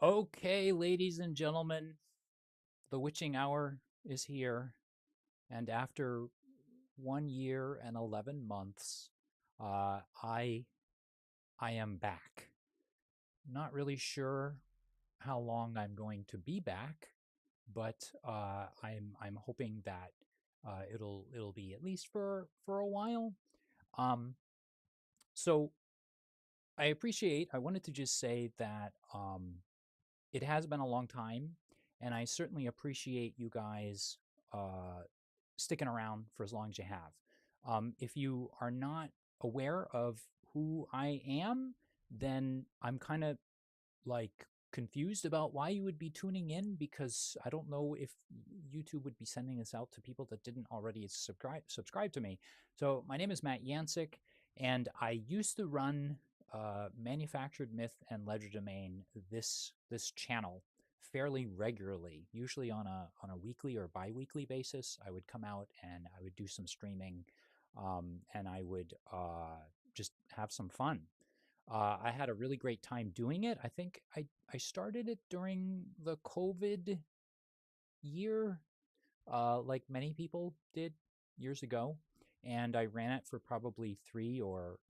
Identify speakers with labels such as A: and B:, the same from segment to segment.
A: Okay, ladies and gentlemen, the witching hour is here, and after 1 year and 11 months, uh, I I am back. Not really sure how long I'm going to be back, but I'm hoping that it'll be at least for a while. Um, so I wanted to just say that it has been a long time, and I certainly appreciate you guys uh, sticking around for as long as you have. If you are not aware of who I am, then I'm kind of like confused about why you would be tuning in, because I don't know if YouTube would be sending this out to people that didn't already subscribe to me. So my name is Matt Yancik, and I used to run Manufactured Myth and Legerdemain, this channel, fairly regularly, usually on a weekly or biweekly basis. I would come out and I would do some streaming, and I would just have some fun. I had a really great time doing it. I think I started it during the COVID year, like many people did years ago, and I ran it for probably 3 or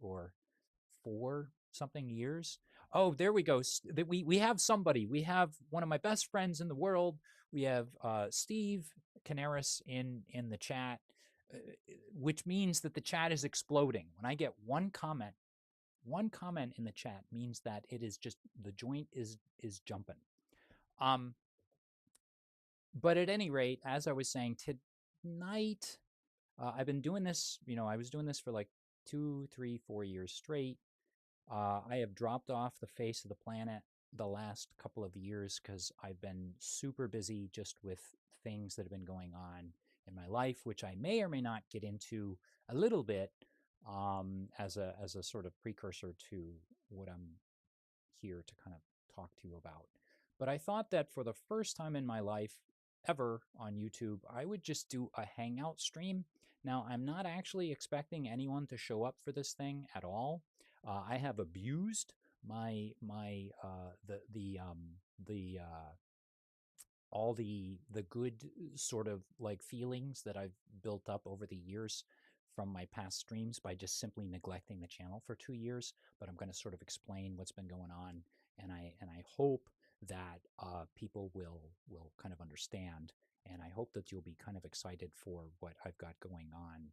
A: 4 something years. Oh, there we go. We have somebody. We have one of my best friends in the world. We have Steve Canaris in the chat, uh, which means that the chat is exploding. When I get one comment in the chat means that it is just the joint is jumping. Um, but at any rate, as I was saying tonight, I've been doing this. I was doing this for like 2, 3, 4 years straight. I have dropped off the face of the planet the last couple of years because I've been super busy just with things that have been going on in my life, which I may or may not get into a little bit, as a sort of precursor to what I'm here to kind of talk to you about. But I thought that for the first time in my life ever on YouTube, I would just do a hangout stream. Now, I'm not actually expecting anyone to show up for this thing at all. I have abused my the all the good sort of like feelings that I've built up over the years from my past streams by just simply neglecting the channel for 2 years. But I'm going to sort of explain what's been going on, and I hope that people will kind of understand, and I hope that you'll be kind of excited for what I've got going on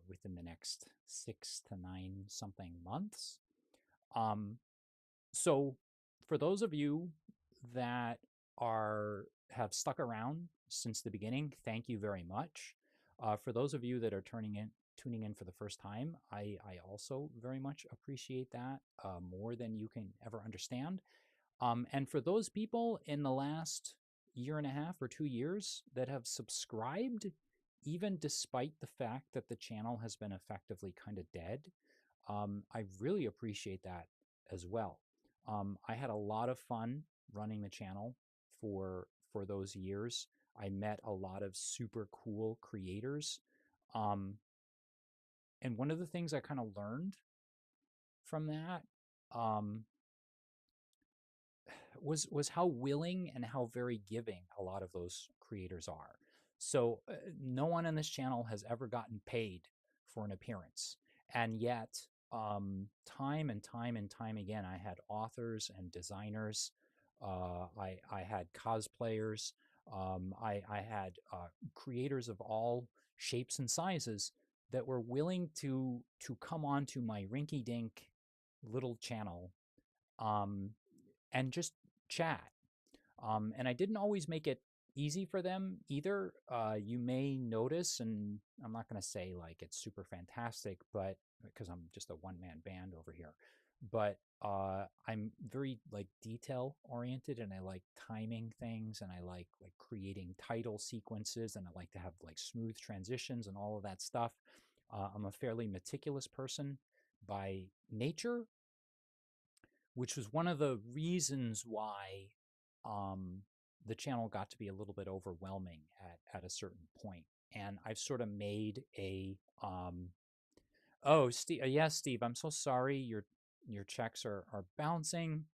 A: within the next 6 to 9 something months. Um, so for those of you that are have stuck around since the beginning, thank you very much. For those of you that are tuning in for the first time, I also very much appreciate that, more than you can ever understand. And for those people in the last year and a half or 2 years that have subscribed, even despite the fact that the channel has been effectively kind of dead, I really appreciate that as well. I had a lot of fun running the channel for those years. I met a lot of super cool creators, um, and one of the things I kind of learned from that, um, was how willing and how very giving a lot of those creators are. So no one on this channel has ever gotten paid for an appearance, and yet time and time and time again, I had authors and designers. I had cosplayers. I had creators of all shapes and sizes that were willing to come onto my rinky-dink little channel, um, and just chat. And I didn't always make it easy for them either. You may notice, and I'm not going to say like it's super fantastic, but because I'm just a one-man band over here, but I'm very like detail oriented, and I like timing things, and I like creating title sequences, and I like to have like smooth transitions and all of that stuff. I'm a fairly meticulous person by nature, which was one of the reasons why um, the channel got to be a little bit overwhelming at a certain point. And I've sort of made a oh, Steve, yes, Steve, I'm so sorry. Your checks are bouncing.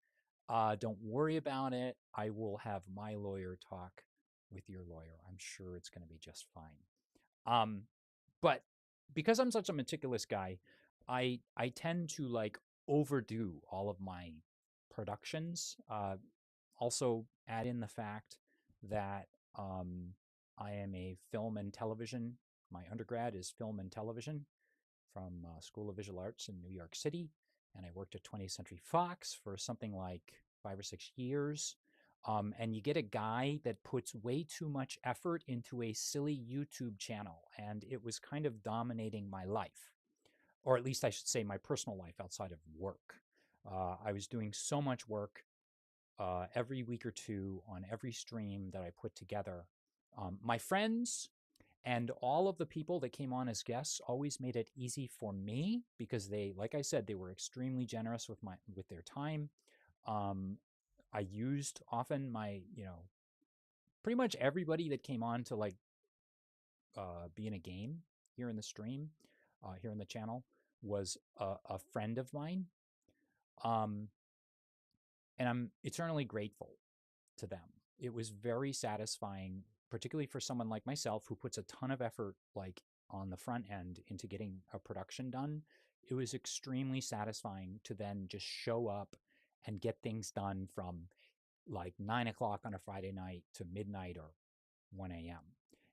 A: Don't worry about it. I will have my lawyer talk with your lawyer. I'm sure it's going to be just fine. Um, but because I'm such a meticulous guy, I tend to like overdo all of my productions. Also add in the fact that I am a film and television. My undergrad is film and television from School of Visual Arts in New York City, and I worked at 20th Century Fox for something like 5 or 6 years. And you get a guy that puts way too much effort into a silly YouTube channel, and it was kind of dominating my life, or at least I should say my personal life outside of work. I was doing so much work every week or two on every stream that I put together. My friends and all of the people that came on as guests always made it easy for me because they, like I said, they were extremely generous with their time. Um, I used often my, pretty much everybody that came on to like be in a game here in the stream, here in the channel, was a friend of mine. Um, and I'm eternally grateful to them. It was very satisfying, particularly for someone like myself who puts a ton of effort like on the front end into getting a production done. It was extremely satisfying to then just show up and get things done from like 9 o'clock on a Friday night to midnight or 1 a.m.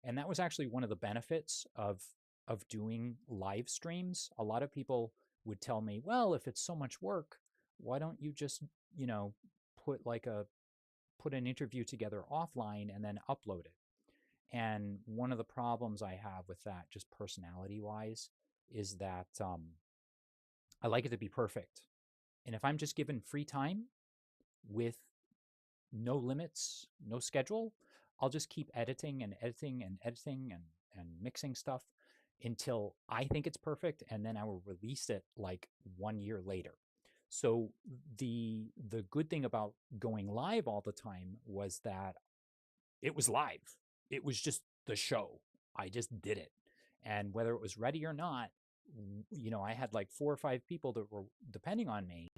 A: And that was actually one of the benefits of doing live streams. A lot of people would tell me, well, if it's so much work, why don't you just, you know, put like a put an interview together offline and then upload it. And one of the problems I have with that, just personality wise, is that I like it to be perfect. And if I'm just given free time with no limits, no schedule, I'll just keep editing and editing and editing and mixing stuff until I think it's perfect, and then I will release it like 1 year later. So the good thing about going live all the time was that it was live. It was just the show. I just did it. And whether it was ready or not, I had like 4 or 5 people that were depending on me,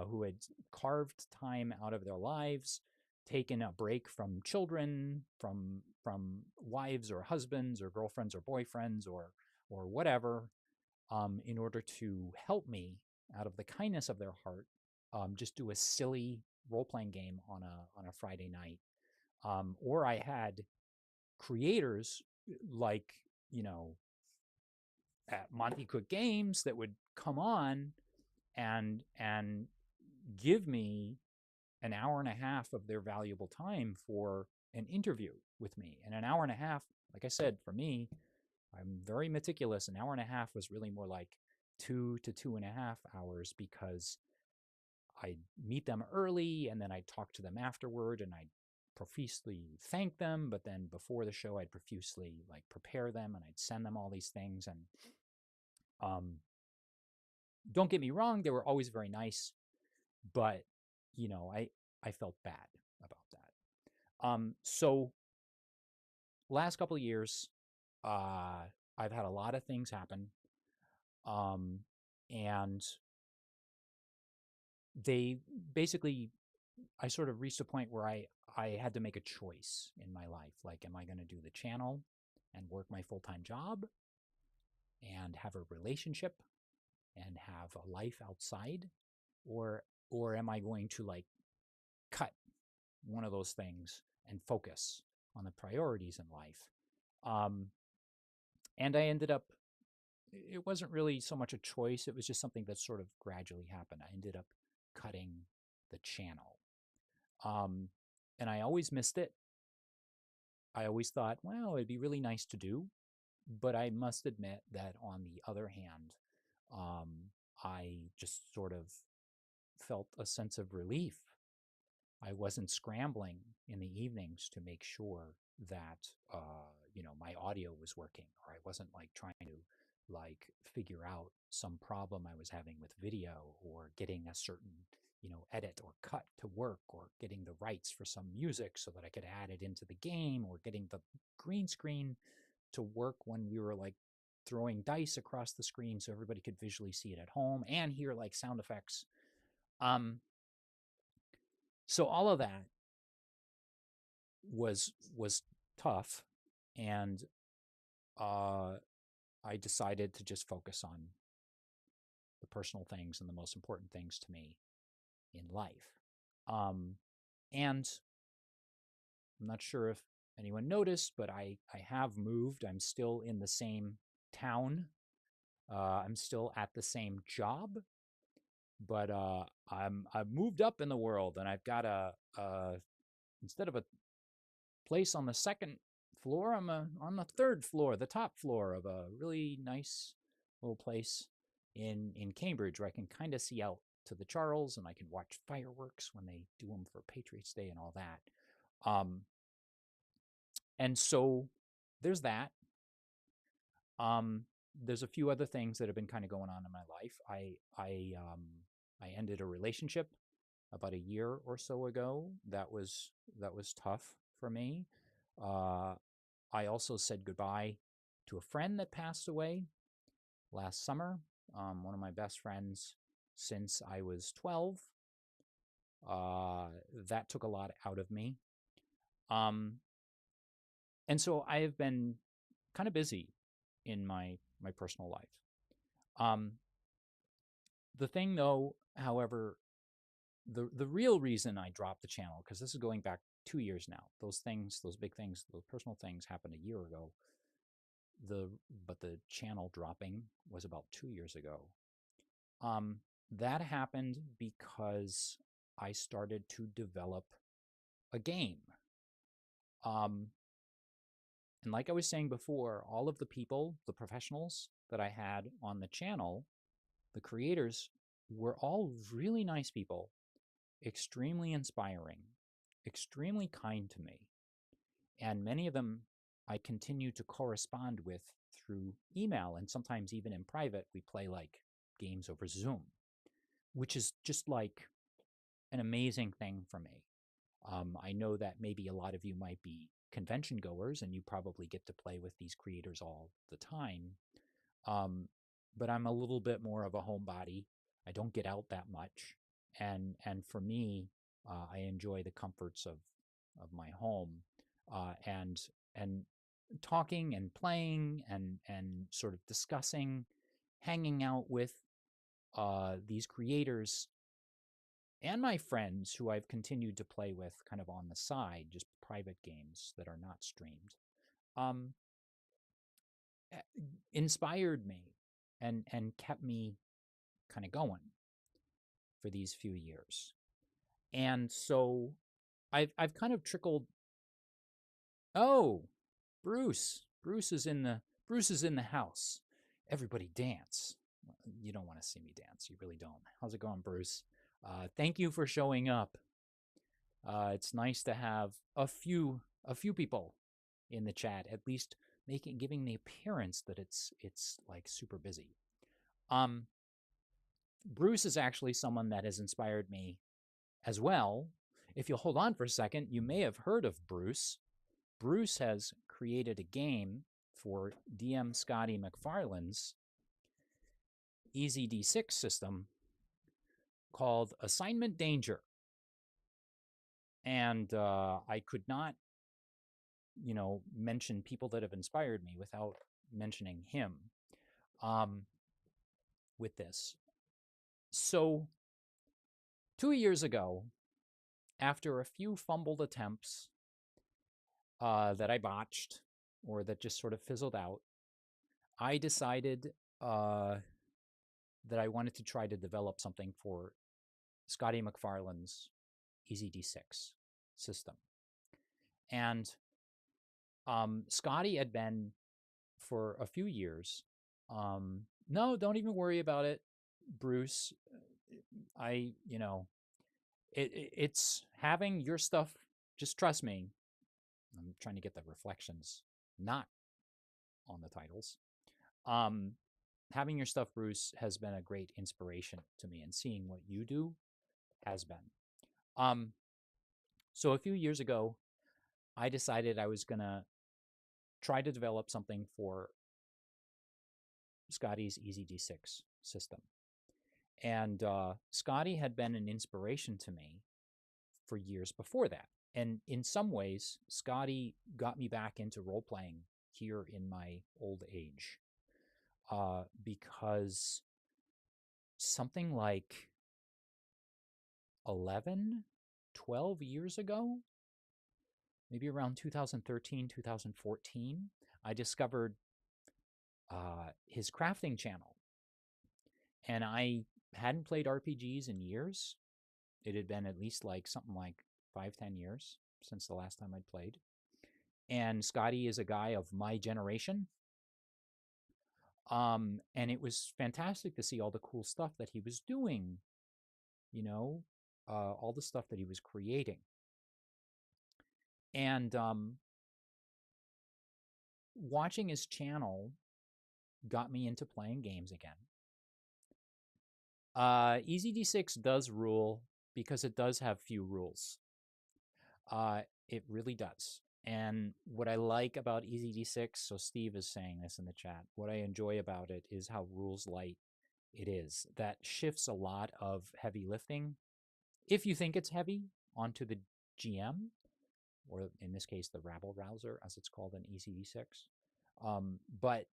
A: who had carved time out of their lives, taken a break from children, from wives or husbands or girlfriends or boyfriends or whatever, in order to help me out of the kindness of their heart, just do a silly role playing game on a Friday night. Or I had creators like, you know, at Monty Cook Games that would come on and give me an hour and a half of their valuable time for an interview with me. And an hour and a half, like I said, for me, I'm very meticulous. An hour and a half was really more like 2 to 2.5 hours because I'd meet them early and then I'd talk to them afterward and I'd profusely thank them. But then before the show, I'd profusely like prepare them and I'd send them all these things. And um, don't get me wrong, they were always very nice, but I felt bad about that. So last couple of years, uh, I've had a lot of things happen, and they basically I sort of reached a point where I had to make a choice in my life. Like, am I going to do the channel and work my full-time job and have a relationship and have a life outside, or am I going to like cut one of those things and focus on the priorities in life? Um, and I ended up, it wasn't really so much a choice. It was just something that sort of gradually happened. I ended up cutting the channel. Um, and I always missed it. I always thought, well, it'd be really nice to do. But I must admit that on the other hand, I just sort of felt a sense of relief. I wasn't scrambling in the evenings to make sure that my audio was working, or I wasn't like trying to like figure out some problem I was having with video, or getting a certain edit or cut to work, or getting the rights for some music so that I could add it into the game, or getting the green screen to work when we were like throwing dice across the screen so everybody could visually see it at home and hear like sound effects. Um, So all of that was tough, and uh, I decided to just focus on the personal things and the most important things to me in life. Um, and I'm not sure if anyone noticed, but I have moved. I'm still in the same town. I'm still at the same job, but I've moved up in the world, and I've got a instead of a place on the second floor, I'm on the third floor, the top floor of a really nice little place in Cambridge, where I can kind of see out to the Charles, and I can watch fireworks when they do them for Patriots Day and all that. Um, and so there's that. Um, there's a few other things that have been kind of going on in my life. I ended a relationship about a year or so ago. That was tough for me. Uh, I also said goodbye to a friend that passed away last summer. One of my best friends since I was 12. Uh, that took a lot out of me. Um, and so I have been kind of busy in my personal life. Um, the thing, though, however, the real reason I dropped the channel, because this is going back 2 years now. Those things, those big things, those personal things happened a year ago. But the channel dropping was about 2 years ago. That happened because I started to develop a game. And like I was saying before, all of the people, the professionals that I had on the channel, the creators, were all really nice people, extremely inspiring, extremely kind to me. And many of them I continue to correspond with through email, and sometimes even in private. We play like games over Zoom, which is just like an amazing thing for me. I know that maybe a lot of you might be convention goers and you probably get to play with these creators all the time. But I'm a little bit more of a homebody. I don't get out that much, and for me, I enjoy the comforts of my home, and talking and playing and sort of discussing, hanging out with these creators and my friends who I've continued to play with kind of on the side, just private games that are not streamed, um, inspired me and kept me kind of going for these few years. And so I've kind of trickled. Oh, Bruce is in the house. Everybody dance. You don't want to see me dance. You really don't. How's it going, Bruce? Thank you for showing up. It's nice to have a few people in the chat, at least giving the appearance that it's like super busy. Bruce is actually someone that has inspired me as well. If you'll hold on for a second, you may have heard of Bruce. Bruce has created a game for DM Scotty McFarlane's Easy D6 system called Assignment Danger. And I could not, mention people that have inspired me without mentioning him with this. So 2 years ago, after a few fumbled attempts that I botched or that just sort of fizzled out, I decided that I wanted to try to develop something for Scotty McFarlane's Easy D6 system. And Scotty had been for a few years. No, don't even worry about it, Bruce. It's having your stuff. Just trust me. I'm trying to get the reflections not on the titles. Having your stuff, Bruce, has been a great inspiration to me, and seeing what you do has been. So a few years ago, I decided I was going to try to develop something for Scotty's Easy D6 system. And Scotty had been an inspiration to me for years before that. And in some ways, Scotty got me back into role playing here in my old age, because something like 11, 12 years ago, maybe around 2013, 2014, I discovered his crafting channel. And I hadn't played RPGs in years. It had been at least like something like 5-10 years since the last time I'd played. And Scotty is a guy of my generation. And it was fantastic to see all the cool stuff that he was doing, all the stuff that he was creating. And watching his channel got me into playing games again. Easy D6 does rule because it does have few rules. It really does. And what I like about Easy D6, so Steve is saying this in the chat, what I enjoy about it is how rules light it is. That shifts a lot of heavy lifting, if you think it's heavy, onto the GM, or in this case, the rabble rouser, as it's called in Easy D6. But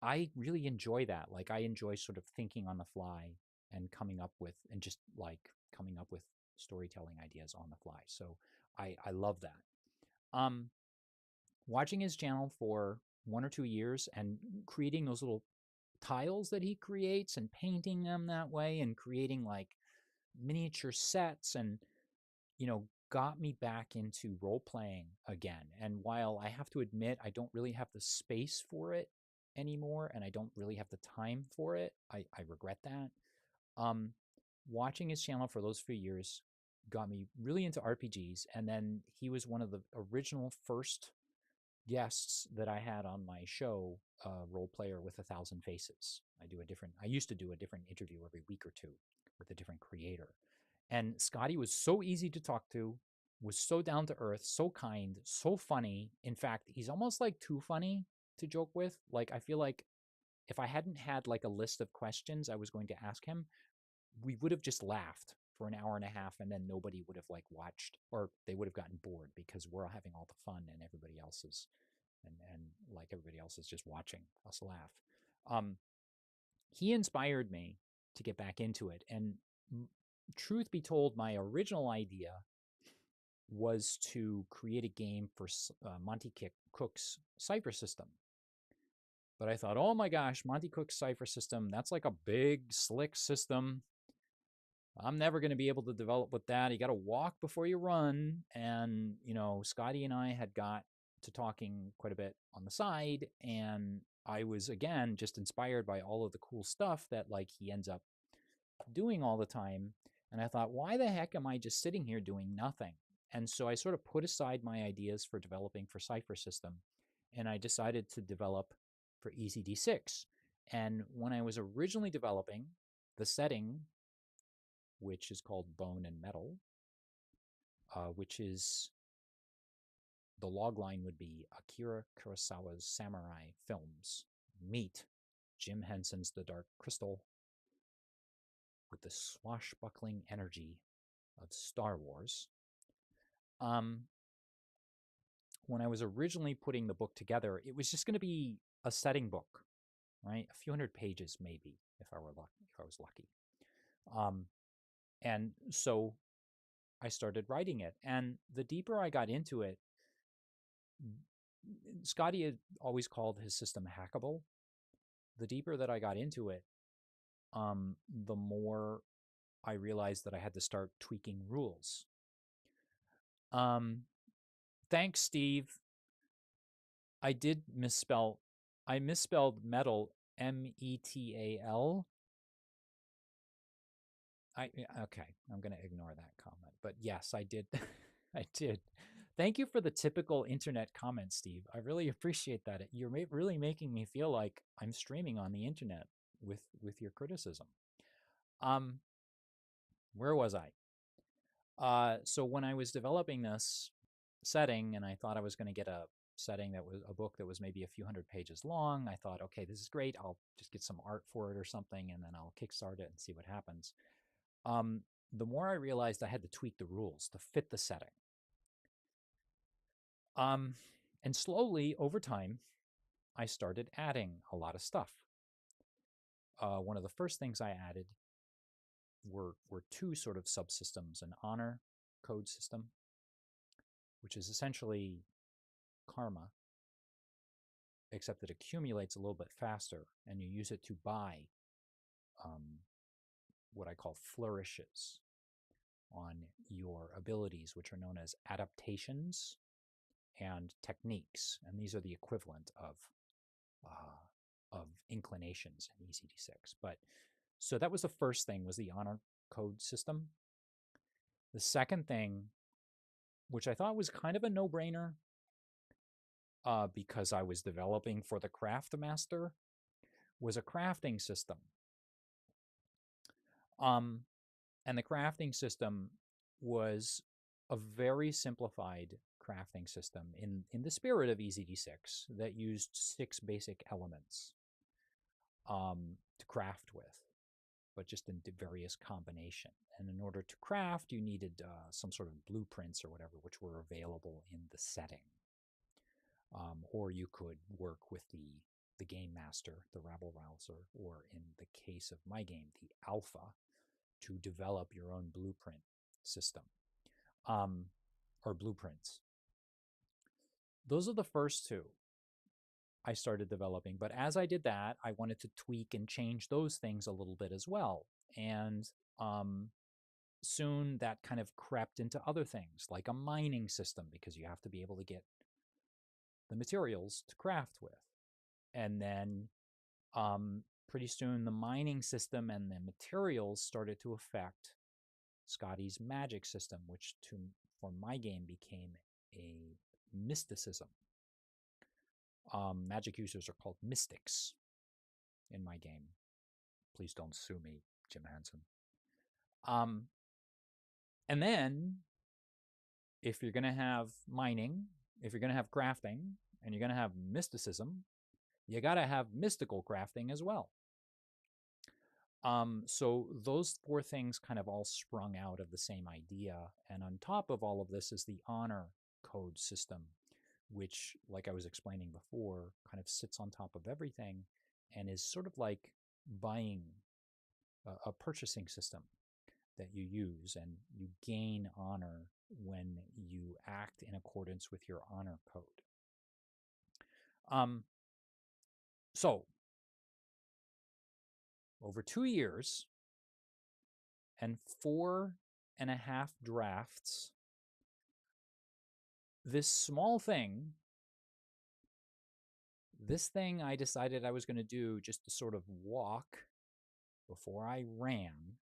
A: I really enjoy that. Like, I enjoy sort of thinking on the fly and coming up with storytelling ideas on the fly. So I love that. Watching his channel for 1 or 2 years and creating those little tiles that he creates and painting them that way and creating like miniature sets and, got me back into role playing again. And while I have to admit, I don't really have the space for it anymore and I don't really have the time for it, I regret that. Watching his channel for those few years got me really into RPGs. And then he was one of the original first guests that I had on my show, Role Player with 1,000 Faces. I used to do a different interview every week or two with a different creator. And Scotty was so easy to talk to, was so down to earth, so kind, so funny. In fact, he's almost like too funny to joke with. Like, I feel like if I hadn't had like a list of questions I was going to ask him, we would have just laughed for an hour and a half and then nobody would have like watched, or they would have gotten bored because we're having all the fun and everybody else is just watching us laugh. He inspired me to get back into it. And truth be told, my original idea was to create a game for Monty Cook's cipher system. But I thought, oh my gosh, Monty Cook's cipher system, that's like a big, slick system. I'm never going to be able to develop with that. You got to walk before you run. And, Scotty and I had got to talking quite a bit on the side. And I was, again, just inspired by all of the cool stuff that like he ends up doing all the time. And I thought, why the heck am I just sitting here doing nothing? And so I sort of put aside my ideas for developing for Cipher System. And I decided to develop for Easy D6. And when I was originally developing the setting, which is called Bone and Mettle, which is, the logline would be Akira Kurosawa's samurai films meet Jim Henson's The Dark Crystal with the swashbuckling energy of Star Wars. When I was originally putting the book together, it was just going to be a setting book, right? A few hundred pages, maybe, if I was lucky. And so I started writing it. And the deeper I got into it, Scotty had always called his system hackable. The deeper that I got into it, the more I realized that I had to start tweaking rules. Thanks, Steve. I misspelled Mettle, Metal. Okay, I'm going to ignore that comment. But yes, I did. I did. Thank you for the typical internet comment, Steve. I really appreciate that. You're really making me feel like I'm streaming on the internet with your criticism. Where was I? So when I was developing this setting and I thought I was going to get a setting that was a book that was maybe a few hundred pages long, I thought, okay, this is great. I'll just get some art for it or something, and then I'll kickstart it and see what happens. the more I realized I had to tweak the rules to fit the setting. And slowly, over time, I started adding a lot of stuff. One of the first things I added were two sort of subsystems: an honor code system, which is essentially karma, except it accumulates a little bit faster, and you use it to buy what I call flourishes on your abilities, which are known as adaptations and techniques, and these are the equivalent of inclinations in ECD6. But so that was the first thing, was the honor code system. The second thing, which I thought was kind of a no-brainer, because I was developing for the craft master, was a crafting system. And the crafting system was a very simplified crafting system in the spirit of EZD6 that used 6 basic elements to craft with, but just in various combination. And in order to craft, you needed some sort of blueprints or whatever, which were available in the setting. Or you could work with the game master, the rabble rouser, or in the case of my game, the alpha, to develop your own blueprint system, or blueprints. Those are the first two I started developing. But as I did that, I wanted to tweak and change those things a little bit as well. And soon that kind of crept into other things, like a mining system, because you have to be able to get the materials to craft with. And then pretty soon the mining system and the materials started to affect Scotty's magic system, which for my game became a mysticism. Magic users are called mystics in my game. Please don't sue me, Jim Henson. And then, if you're going to have mining, if you're going to have crafting, and you're going to have mysticism, you got to have mystical crafting as well. So those 4 things kind of all sprung out of the same idea. And on top of all of this is the honor code system, which, like I was explaining before, kind of sits on top of everything and is sort of like buying a purchasing system that you use, and you gain honor when you act in accordance with your honor code. So over 2 years and 4.5 drafts, this small thing, I decided I was going to do just to sort of walk before I ran,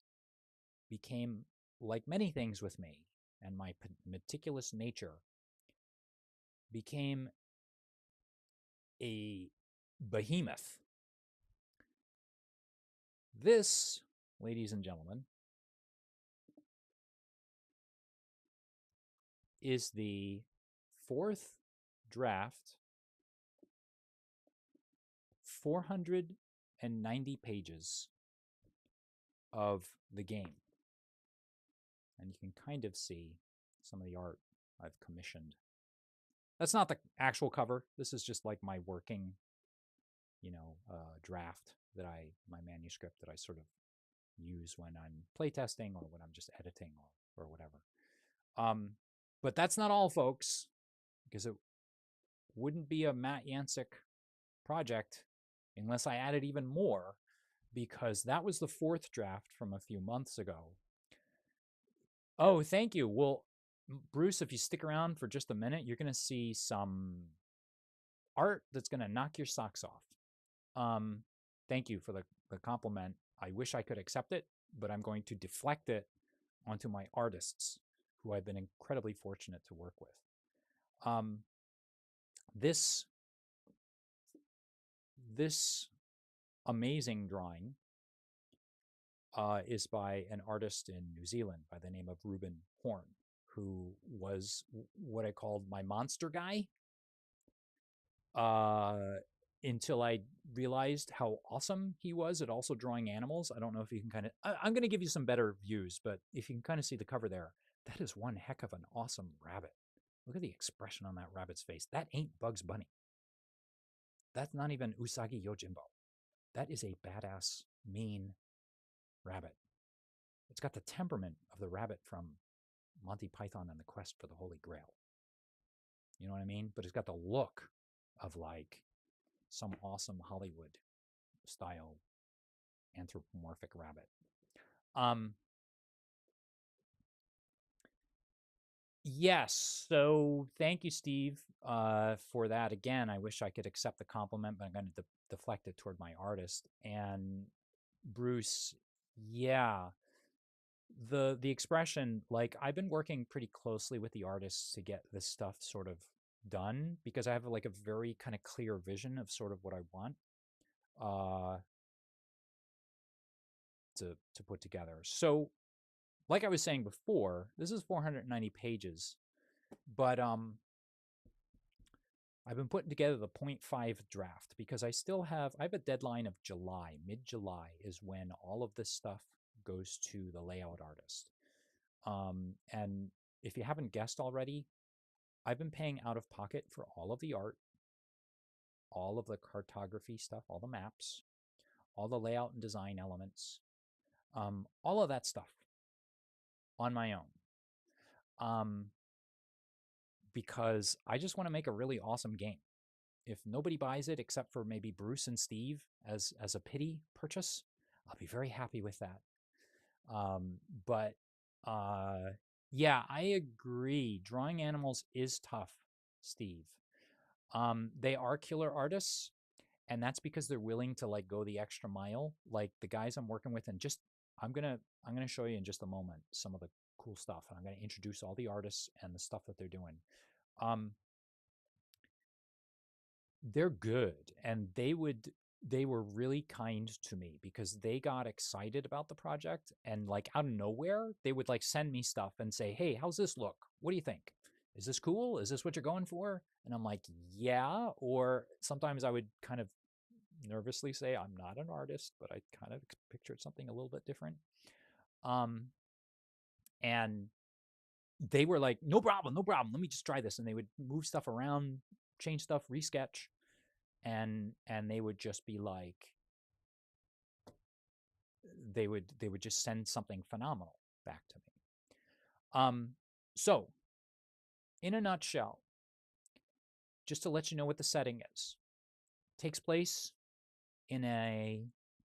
A: became, like many things with me and my meticulous nature, became a behemoth. This, ladies and gentlemen, is the 4th draft, 490 pages of the game. And you can kind of see some of the art I've commissioned. That's not the actual cover. This is just like my working, draft that my manuscript that I sort of use when I'm playtesting or when I'm just editing or whatever. But that's not all, folks, because it wouldn't be a Matt Yancik project unless I added even more, because that was the 4th draft from a few months ago. Oh, thank you. Well, Bruce, if you stick around for just a minute, you're going to see some art that's going to knock your socks off. Thank you for the compliment. I wish I could accept it, but I'm going to deflect it onto my artists, who I've been incredibly fortunate to work with. This amazing drawing is by an artist in New Zealand by the name of Reuben Horn, who was what I called my monster guy until I realized how awesome he was at also drawing animals. I don't know if you can kind of, I'm going to give you some better views, but if you can kind of see the cover there, that is one heck of an awesome rabbit. Look at the expression on that rabbit's face. That ain't Bugs Bunny. That's not even Usagi Yojimbo. That is a badass, mean rabbit. It's got the temperament of the rabbit from Monty Python and the Quest for the Holy Grail. You know what I mean? But it's got the look of like some awesome Hollywood style anthropomorphic rabbit. Yes. So thank you, Steve, for that. Again, I wish I could accept the compliment, but I'm going to deflect it toward my artist. And Bruce, yeah, the expression, like I've been working pretty closely with the artists to get this stuff sort of done because I have like a very kind of clear vision of sort of what I want to put together. So, like I was saying before, this is 490 pages, but I've been putting together the 0.5 draft because I have a deadline of July. Mid-July is when all of this stuff goes to the layout artist. And if you haven't guessed already, I've been paying out of pocket for all of the art, all of the cartography stuff, all the maps, all the layout and design elements, all of that stuff on my own. Because I just want to make a really awesome game. If nobody buys it except for maybe Bruce and Steve as a pity purchase, I'll be very happy with that. But yeah, I agree. Drawing animals is tough, Steve. They are killer artists, and that's because they're willing to like go the extra mile. Like the guys I'm working with, and just I'm gonna show you in just a moment some of the cool stuff, and I'm gonna introduce all the artists and the stuff that they're doing. They're good, and they were really kind to me because they got excited about the project, and like out of nowhere they would like send me stuff and say, hey, how's this look? What do you think? Is this cool? Is this what you're going for? And I'm like, yeah. Or sometimes I would kind of nervously say, I'm not an artist, but I kind of pictured something a little bit different. And they were like, no problem, let me just try this. And they would move stuff around, change stuff, resketch, and they would just be like, they would just send something phenomenal back to me. So in a nutshell, just to let you know what the setting is, it takes place in a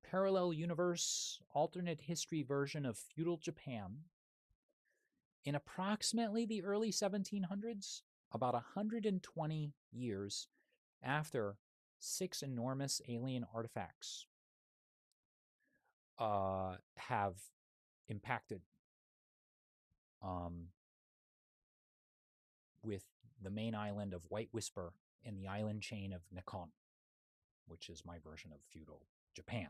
A: parallel universe, alternate history version of feudal Japan in approximately the early 1700s, about 120 years after 6 enormous alien artifacts have impacted with the main island of White Whisper in the island chain of Nikon, which is my version of feudal Japan.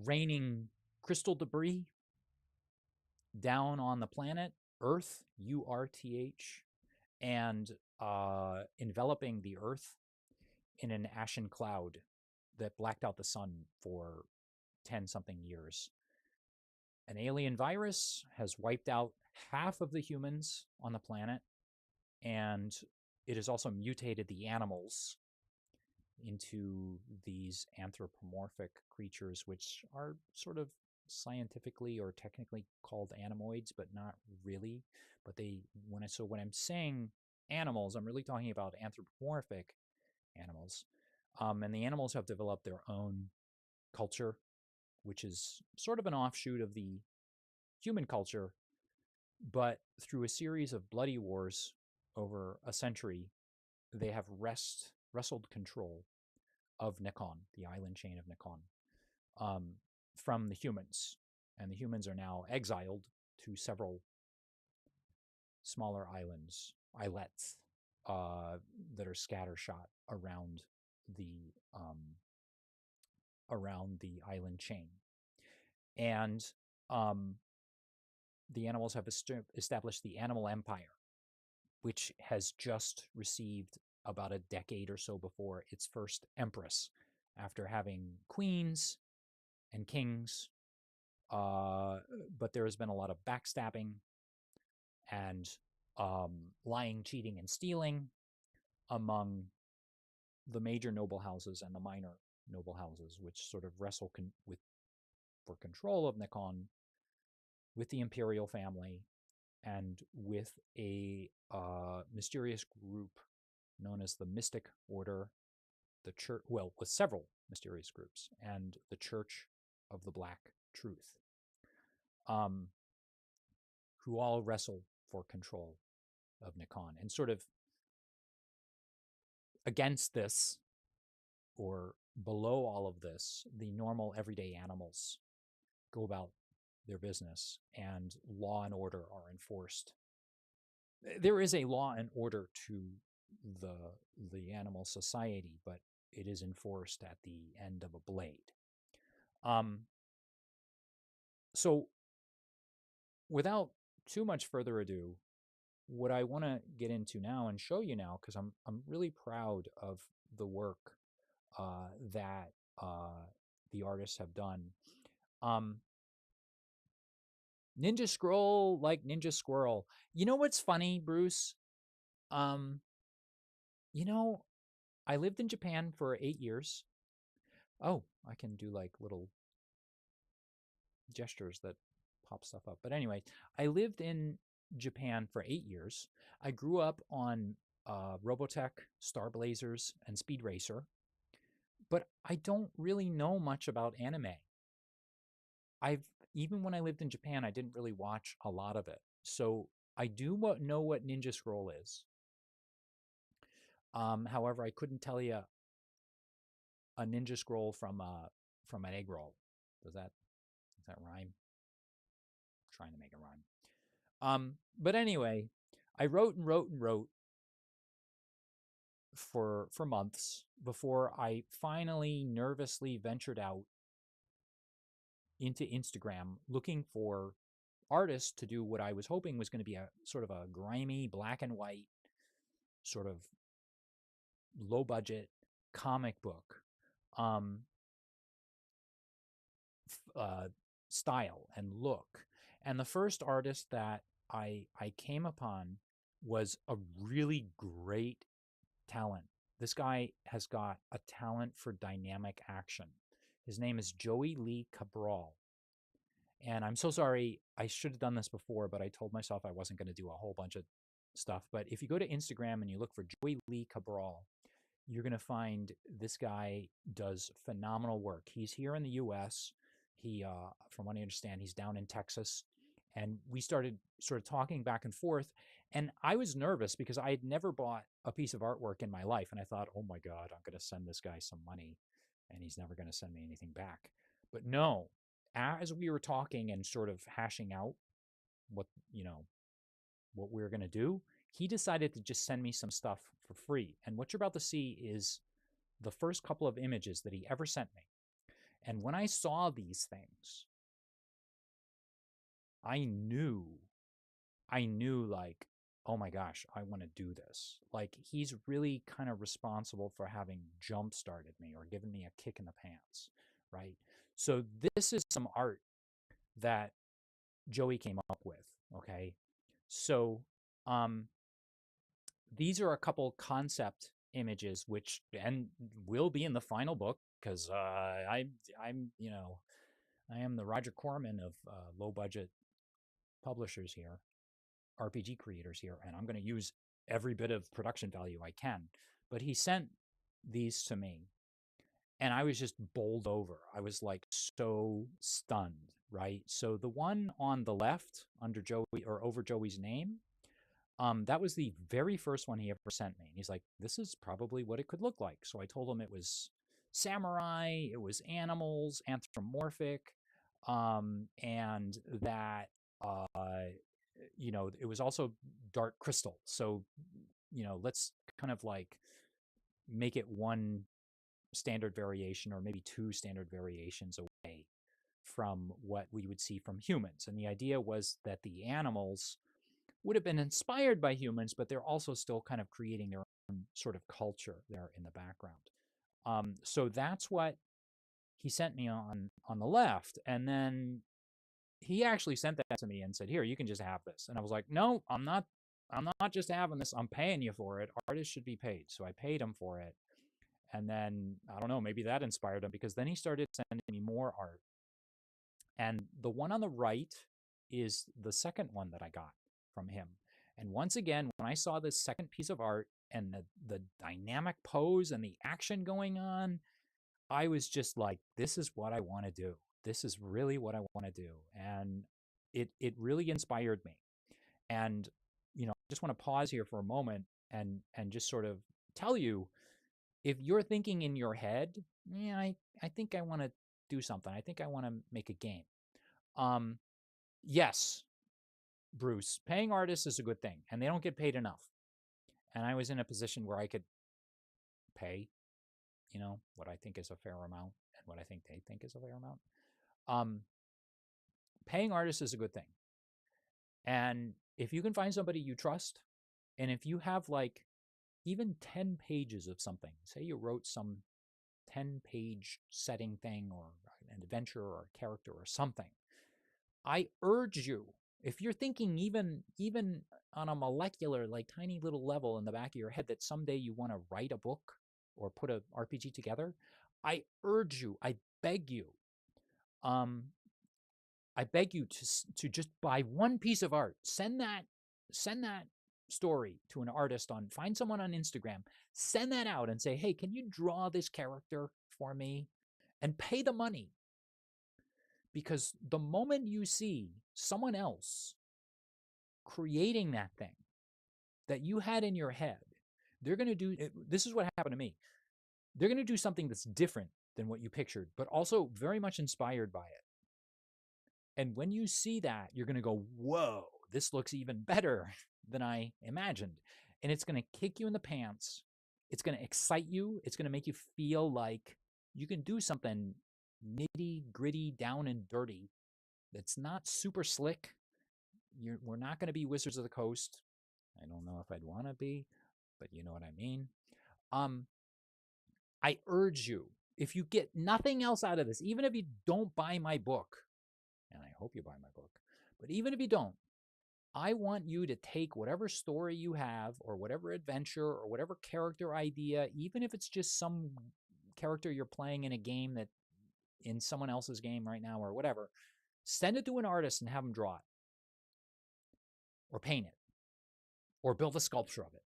A: Raining crystal debris down on the planet Earth, URTH, and enveloping the Earth in an ashen cloud that blacked out the sun for 10-something years. An alien virus has wiped out half of the humans on the planet, and it has also mutated the animals into these anthropomorphic creatures, which are sort of scientifically or technically called animoids, but not really. But when I'm saying animals, I'm really talking about anthropomorphic animals. And the animals have developed their own culture, which is sort of an offshoot of the human culture, but through a series of bloody wars over a century, they have wrestled control of Nikon, the island chain of Nikon, from the humans. And the humans are now exiled to several smaller islets that are scattershot around the island chain. And the animals have established the animal empire, which has just received about a decade or so before its first empress, after having queens and kings. But there has been a lot of backstabbing and lying, cheating, and stealing among the major noble houses and the minor noble houses, which sort of wrestle with for control of Nikon with the imperial family and with a mysterious group known as the Mystic Order, the Church, well, with several mysterious groups, and the Church of the Black Truth, who all wrestle for control of Nikon. And sort of against this, or below all of this, the normal everyday animals go about their business, and law and order are enforced. There is a law and order to the animal society, but it is enforced at the end of a blade. So without too much further ado, what I want to get into now and show you now, because I'm really proud of the work that the artists have done. Ninja scroll like ninja squirrel. You know what's funny, Bruce? You know, I lived in Japan for 8 years. Oh, I can do like little gestures that pop stuff up. But anyway, I lived in Japan for 8 years. I grew up on Robotech, Star Blazers, and Speed Racer. But I don't really know much about anime. Even when I lived in Japan, I didn't really watch a lot of it. So I do know what Ninja Scroll is. However, I couldn't tell you a ninja scroll from an egg roll. Does that rhyme? I'm trying to make it rhyme. But anyway, I wrote and wrote and wrote for months before I finally nervously ventured out into Instagram looking for artists to do what I was hoping was going to be a sort of a grimy black and white sort of low budget comic book style and look. And the first artist that I came upon was a really great talent. This guy has got a talent for dynamic action. His name is Joey Lee Cabral. And I'm so sorry, I should have done this before, but I told myself I wasn't going to do a whole bunch of stuff. But if you go to Instagram and you look for Joey Lee Cabral, you're going to find this guy does phenomenal work. He's here in the U.S. He, from what I understand, he's down in Texas. And we started sort of talking back and forth. And I was nervous because I had never bought a piece of artwork in my life. And I thought, oh my God, I'm going to send this guy some money and he's never going to send me anything back. But no, as we were talking and sort of hashing out what we were going to do, he decided to just send me some stuff for free. And what you're about to see is the first couple of images that he ever sent me. And when I saw these things, I knew like, oh my gosh, I want to do this. Like, he's really kind of responsible for having jump started me or given me a kick in the pants, right? So this is some art that Joey came up with, okay? So these are a couple concept images which will be in the final book, because I am the Roger Corman of low budget publishers here, RPG creators here, and I'm going to use every bit of production value I can. But he sent these to me, and I was just bowled over. I was like so stunned, right? So the one on the left under Joey, or over Joey's name, that was the very first one he ever sent me. And he's like, this is probably what it could look like. So I told him it was samurai, it was animals, anthropomorphic, and that it was also dark crystal. So let's kind of like make it one standard variation, or maybe two standard variations away from what we would see from humans. And the idea was that the animals would have been inspired by humans, but they're also still kind of creating their sort of culture there in the background. So that's what he sent me on the left, and then he actually sent that to me and said, "Here, you can just have this." And I was like, "No, I'm not. I'm not just having this. I'm paying you for it. Artists should be paid." So I paid him for it, and then I don't know, maybe that inspired him because then he started sending me more art. And the one on the right is the second one that I got from him. And once again, when I saw this second piece of art and the dynamic pose and the action going on, I was just like, this is what I want to do. This is really what I want to do. And it really inspired me. And I just want to pause here for a moment and just sort of tell you, if you're thinking in your head, yeah, I think I want to do something. I think I want to make a game. Um, yes, Bruce, paying artists is a good thing, and they don't get paid enough. And I was in a position where I could pay, what I think is a fair amount and what I think they think is a fair amount. Um, Paying artists is a good thing. And if you can find somebody you trust, and if you have like even 10 pages of something, say you wrote some 10-page setting thing or an adventure or a character or something, I urge you, if you're thinking even on a molecular, like tiny little level in the back of your head that someday you want to write a book or put a RPG together, I urge you, um, I beg you to just buy one piece of art. Send that story to an artist find someone on Instagram, send that out and say, hey, can you draw this character for me? And pay the money. Because the moment you see someone else creating that thing that you had in your head, they're going to do, this is what happened to me. They're going to do something that's different than what you pictured, but also very much inspired by it. And when you see that, you're going to go, whoa, this looks even better than I imagined. And it's going to kick you in the pants. It's going to excite you. It's going to make you feel like you can do something nitty gritty, down and dirty. That's not super slick. We're not going to be Wizards of the Coast. I don't know if I'd want to be, but you know what I mean. I urge you, if you get nothing else out of this, even if you don't buy my book, and I hope you buy my book, but even if you don't, I want you to take whatever story you have or whatever adventure or whatever character idea, even if it's just some character you're playing in a game that in someone else's game right now or whatever, send it to an artist and have them draw it or paint it or build a sculpture of it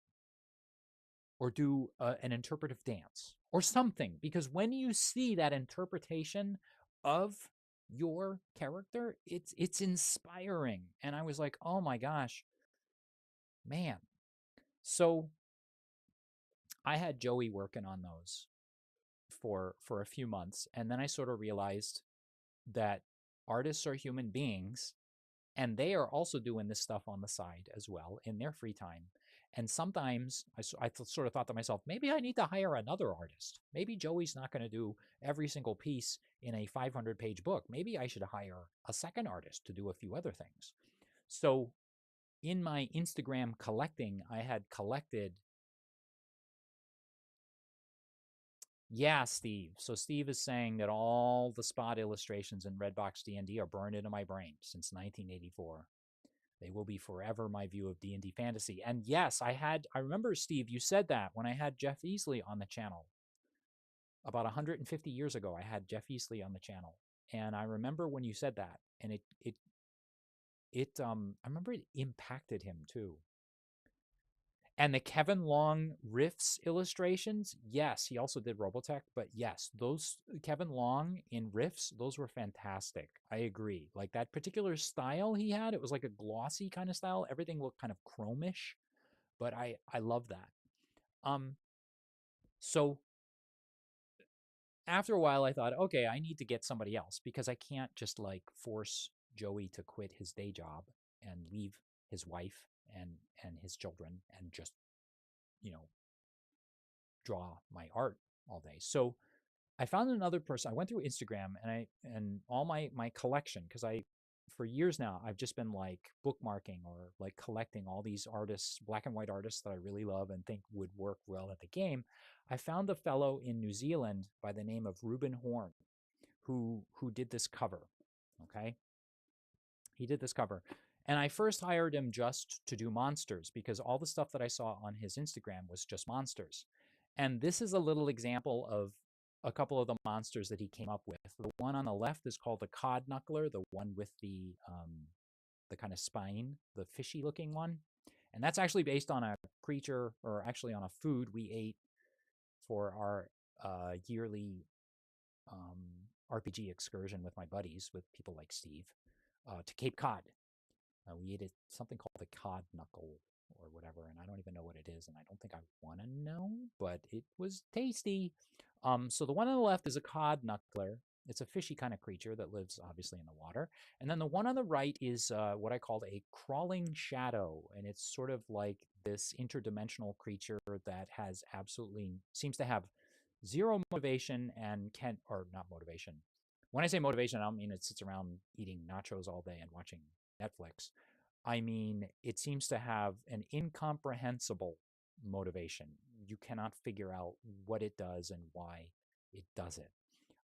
A: or do an interpretive dance or something. Because when you see that interpretation of your character, it's inspiring. And I was like, oh my gosh, man. So I had Joey working on those for a few months, and then I sort of realized that artists are human beings, and they are also doing this stuff on the side as well in their free time. And sometimes I sort of thought to myself, maybe I need to hire another artist. Maybe Joey's not going to do every single piece in a 500-page book. Maybe I should hire a second artist to do a few other things. So in my Instagram collecting, I had collected. Yeah, Steve. So Steve is saying that all the spot illustrations in Redbox D&D are burned into my brain since 1984. They will be forever my view of D&D fantasy. And yes, I remember, Steve, you said that when I had Jeff Easley on the channel. About 150 years ago, I had Jeff Easley on the channel. And I remember when you said that, and I remember it impacted him too. And the Kevin Long Riffs illustrations, yes, he also did Robotech, but yes, those Kevin Long in Riffs, those were fantastic. I agree. Like that particular style he had, it was like a glossy kind of style. Everything looked kind of chromish, but I love that. So after a while, I thought, okay, I need to get somebody else because I can't just like force Joey to quit his day job and leave his wife and his children and just draw my art all day. So I found another person. I went through Instagram and all my collection, because for years now, I've just been like bookmarking or like collecting all these artists, black and white artists that I really love and think would work well at the game. I found a fellow in New Zealand by the name of Reuben Horn who did this cover. Okay, he did this cover. And I first hired him just to do monsters because all the stuff that I saw on his Instagram was just monsters. And this is a little example of a couple of the monsters that he came up with. The one on the left is called the cod knuckler, the one with the kind of spine, the fishy looking one. And that's actually based on a creature, or actually on a food we ate for our yearly RPG excursion with my buddies, with people like Steve, to Cape Cod. We ate something called the cod knuckle or whatever, and I don't even know what it is, and I don't think I want to know, but it was tasty. So the one on the left is a cod knuckler. It's a fishy kind of creature that lives obviously in the water. And then the one on the right is what I called a crawling shadow, and it's sort of like this interdimensional creature that seems to have zero motivation and or not motivation. When I say motivation, I don't mean it sits around eating nachos all day and watching Netflix. I mean, it seems to have an incomprehensible motivation. You cannot figure out what it does and why it does it.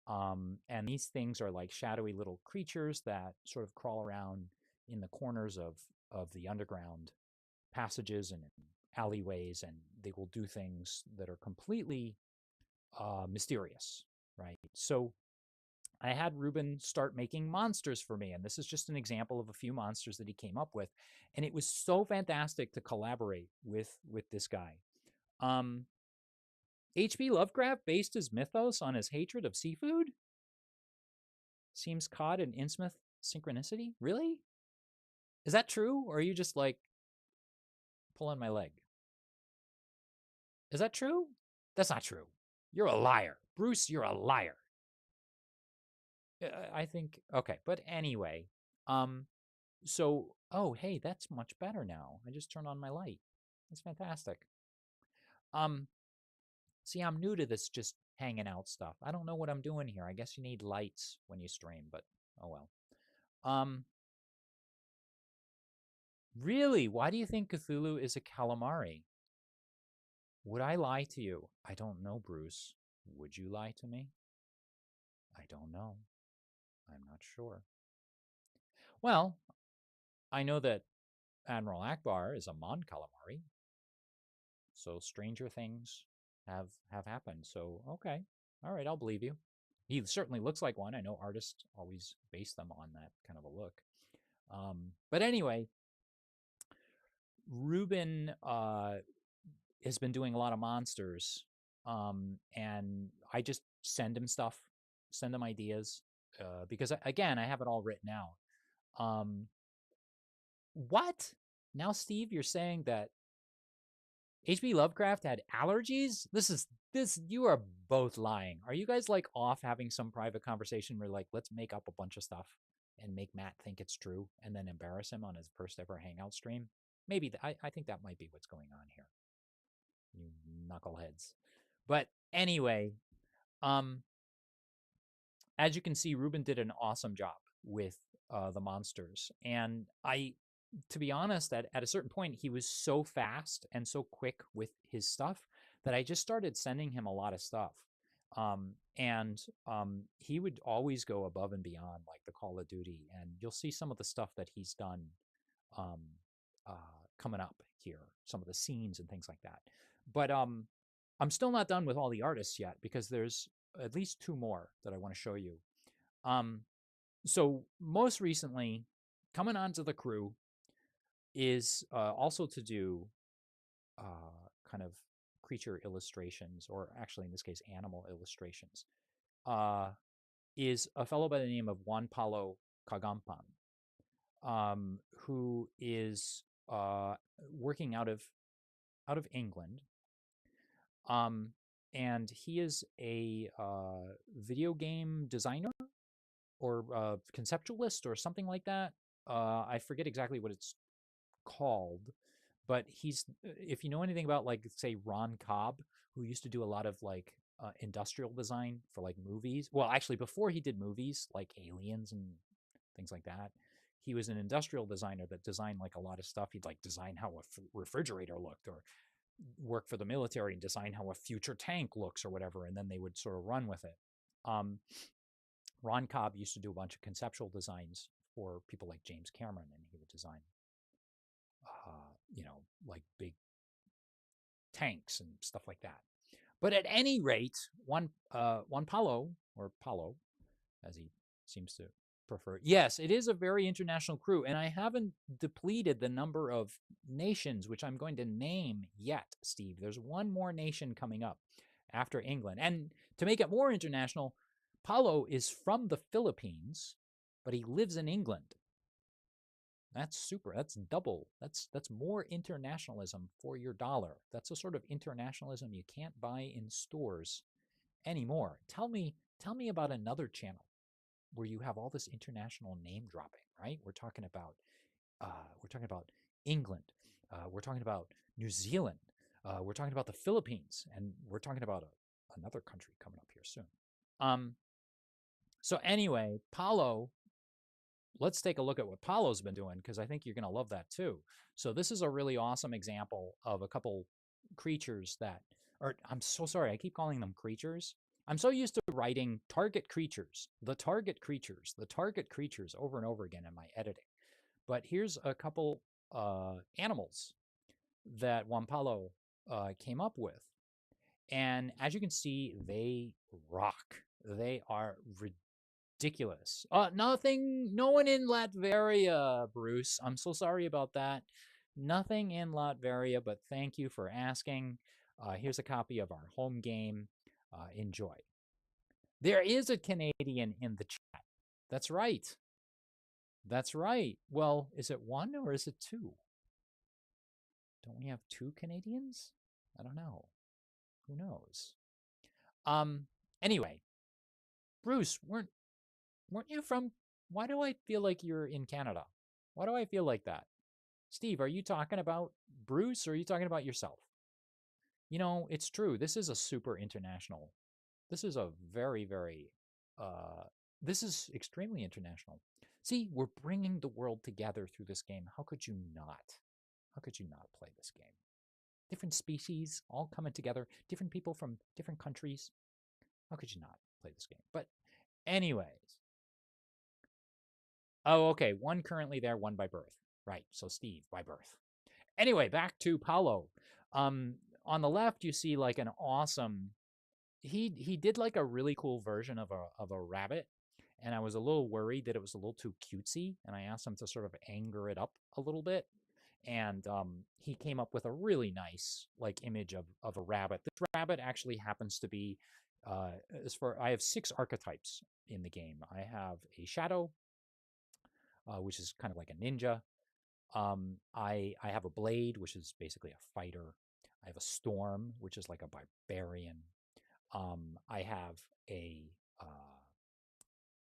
A: And these things are like shadowy little creatures that sort of crawl around in the corners of the underground passages and alleyways, and they will do things that are completely mysterious, right? So I had Ruben start making monsters for me, and this is just an example of a few monsters that he came up with, and it was so fantastic to collaborate with this guy. H.P. Lovecraft based his mythos on his hatred of seafood? Seems caught in Innsmouth synchronicity? Really? Is that true, or are you just like pulling my leg? Is that true? That's not true. You're a liar. Bruce, you're a liar. I think, okay, but anyway, so, oh, hey, that's much better now. I just turned on my light. That's fantastic. See, I'm new to this just hanging out stuff. I don't know what I'm doing here. I guess you need lights when you stream, but oh well. Really? Why do you think Cthulhu is a calamari? Would I lie to you? I don't know, Bruce. Would you lie to me? I don't know. I'm not sure. Well, I know that Admiral Akbar is a Mon calamari. So stranger things have happened. So okay, all right, I'll believe you. He certainly looks like one. I know artists always base them on that kind of a look. But anyway, Ruben has been doing a lot of monsters, and I just send him stuff, send him ideas, because again, I have it all written out. What? Now, Steve, you're saying that H.P. Lovecraft had allergies? You are both lying. Are you guys like off having some private conversation where like, let's make up a bunch of stuff and make Matt think it's true and then embarrass him on his first ever Hangout stream? Maybe I think that might be what's going on here. You knuckleheads. But anyway, as you can see, Ruben did an awesome job with the monsters. And to be honest, at a certain point, he was so fast and so quick with his stuff that I just started sending him a lot of stuff. And he would always go above and beyond, like the Call of Duty. And you'll see some of the stuff that he's done coming up here, some of the scenes and things like that. But I'm still not done with all the artists yet because there's at least two more that I want to show you. So most recently, coming onto the crew is also to do kind of creature illustrations, or actually in this case, animal illustrations, is a fellow by the name of Juan Paulo Cagampan, who is working out of England. And he is a video game designer or conceptualist or something like that. I forget exactly what it's called, but if you know anything about like say Ron Cobb, who used to do a lot of like industrial design for like movies. Well, actually before he did movies like Aliens and things like that, he was an industrial designer that designed like a lot of stuff. He'd like design how a refrigerator looked, or work for the military and design how a future tank looks or whatever, and then they would sort of run with it. Um, Ron Cobb used to do a bunch of conceptual designs for people like James Cameron, and he would design, like big tanks and stuff like that. But at any rate, Juan Paulo, or Paulo, as he seems to prefer. Yes, it is a very international crew, and I haven't depleted the number of nations which I'm going to name yet, Steve. There's one more nation coming up after England. And to make it more international, Paulo is from the Philippines, but he lives in England. That's super. That's double. That's more internationalism for your dollar. That's a sort of internationalism you can't buy in stores anymore. Tell me about another channel where you have all this international name dropping, right? We're talking about England. We're talking about New Zealand. We're talking about the Philippines, and we're talking about another country coming up here soon. So anyway, Paulo, let's take a look at what Paulo's been doing, because I think you're going to love that too. So this is a really awesome example of a couple creatures that, or I'm so sorry, I keep calling them creatures. I'm so used to writing target creatures, the target creatures, the target creatures over and over again in my editing. But here's a couple animals that Juan Paulo came up with. And as you can see, they rock. They are ridiculous. No one in Latveria, Bruce. I'm so sorry about that. Nothing in Latveria, but thank you for asking. Here's a copy of our home game. Enjoy. There is a Canadian in the chat. That's right. That's right. Well, is it one or is it two? Don't we have two Canadians? I don't know. Who knows? Anyway, Bruce, weren't you from? Why do I feel like you're in Canada? Why do I feel like that? Steve, are you talking about Bruce or are you talking about yourself? You know, it's true. This is a super international. This is a very, very, this is extremely international. See, we're bringing the world together through this game. How could you not? How could you not play this game? Different species all coming together, different people from different countries. How could you not play this game? But anyways. Oh, okay. One currently there, one by birth. Right. So Steve by birth. Anyway, back to Paulo. On the left, you see like an awesome. He did like a really cool version of a rabbit, and I was a little worried that it was a little too cutesy, and I asked him to sort of anger it up a little bit. And he came up with a really nice like image of a rabbit. This rabbit actually happens to be I have 6 archetypes in the game. I have a shadow, which is kind of like a ninja. I have a blade, which is basically a fighter. I have a storm, which is like a barbarian. I have a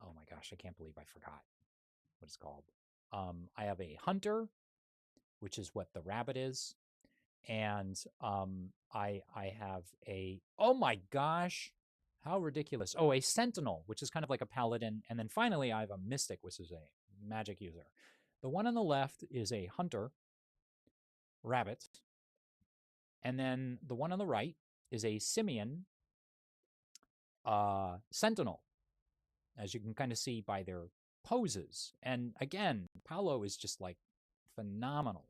A: oh my gosh, I can't believe I forgot what it's called. I have a hunter, which is what the rabbit is, and I have a, oh my gosh, how ridiculous! Oh, a sentinel, which is kind of like a paladin, and then finally I have a mystic, which is a magic user. The one on the left is a hunter rabbit, and then the one on the right is a simian sentinel, as you can kind of see by their poses. And again, Paulo is just like phenomenal.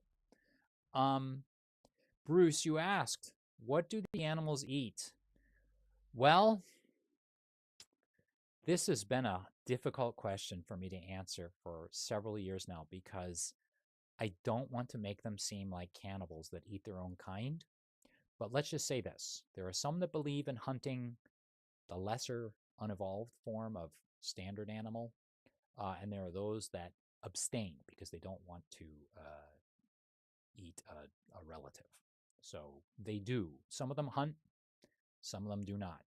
A: Bruce, you asked, what do the animals eat? Well, this has been a difficult question for me to answer for several years now, because I don't want to make them seem like cannibals that eat their own kind. But let's just say this. There are some that believe in hunting the lesser unevolved form of standard animal, and there are those that abstain because they don't want to eat a relative. So they do. Some of them hunt, some of them do not.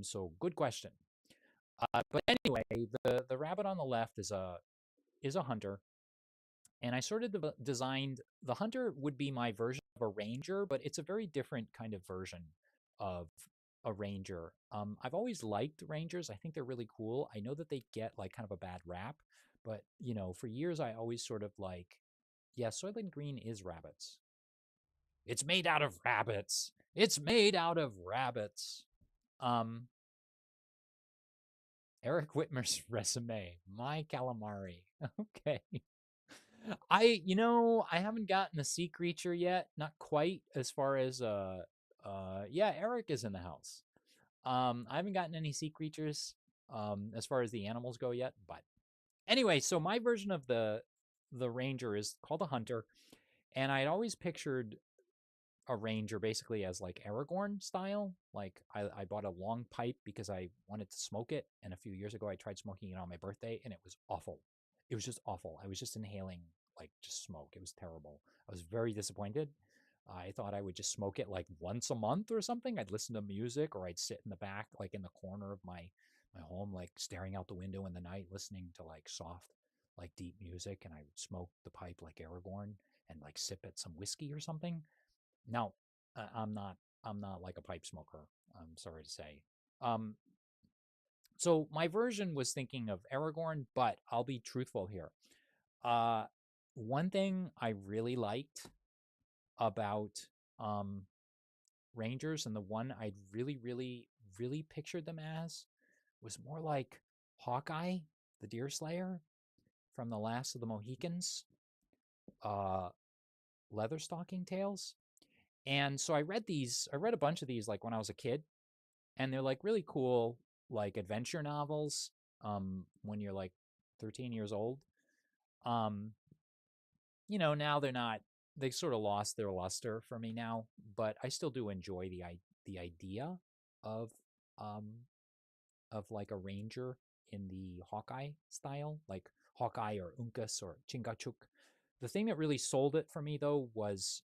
A: So good question. But anyway, the rabbit on the left is a hunter, and I sort of designed the hunter would be my version of a ranger, but it's a very different kind of version of a ranger. I've always liked rangers. I think they're really cool. I know that they get like kind of a bad rap, But, for years I always sort of like, yeah, Soylent Green is rabbits. It's made out of rabbits. It's made out of rabbits. Um, Eric Whitmer's resume. My calamari. Okay. I haven't gotten a sea creature yet. Not quite as far as yeah, Eric is in the house. I haven't gotten any sea creatures as far as the animals go yet, but anyway, so my version of the ranger is called a hunter, and I'd always pictured a ranger basically as like Aragorn style. Like I bought a long pipe because I wanted to smoke it, and a few years ago I tried smoking it on my birthday, and it was awful. It was just awful. I was just inhaling like just smoke. It was terrible. I was very disappointed. I thought I would just smoke it like once a month or something. I'd listen to music, or I'd sit in the back, like in the corner of my home, like staring out the window in the night, listening to like soft, like deep music, and I would smoke the pipe like Aragorn and like sip at some whiskey or something. Now, I'm not like a pipe smoker. I'm sorry to say. Um, so my version was thinking of Aragorn, but I'll be truthful here. Uh, One thing I really liked about um, Rangers, and the one I really, really, really pictured them as, was more like Hawkeye, the Deer Slayer from The Last of the Mohicans, uh, leather stocking tales. And so I read a bunch of these like when I was a kid, and they're like really cool, like adventure novels when you're like 13 years old. Um, now they're not, they sort of lost their luster for me now, but I still do enjoy the idea of um of like a ranger in the Hawkeye style, like Hawkeye or Uncas or Chingachuk. The thing that really sold it for me though was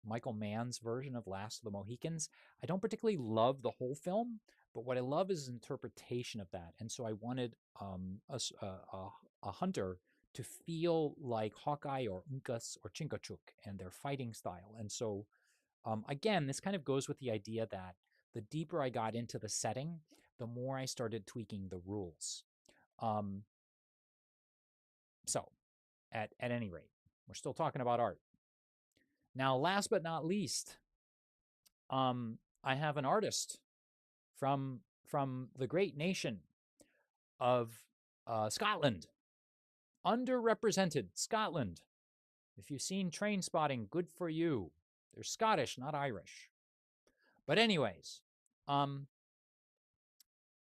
A: Michael Mann's version of Last of the Mohicans. I don't particularly love the whole film, but what I love is his interpretation of that. And so I wanted a hunter to feel like Hawkeye or Uncas or Chingachuk and their fighting style. And so, again, this kind of goes with the idea that the deeper I got into the setting, the more I started tweaking the rules. Um, so, at any rate, we're still talking about art. Now, last but not least, I have an artist from the great nation of Scotland, underrepresented Scotland. If you've seen Train Spotting, good for you. They're Scottish, not Irish. But anyways, um,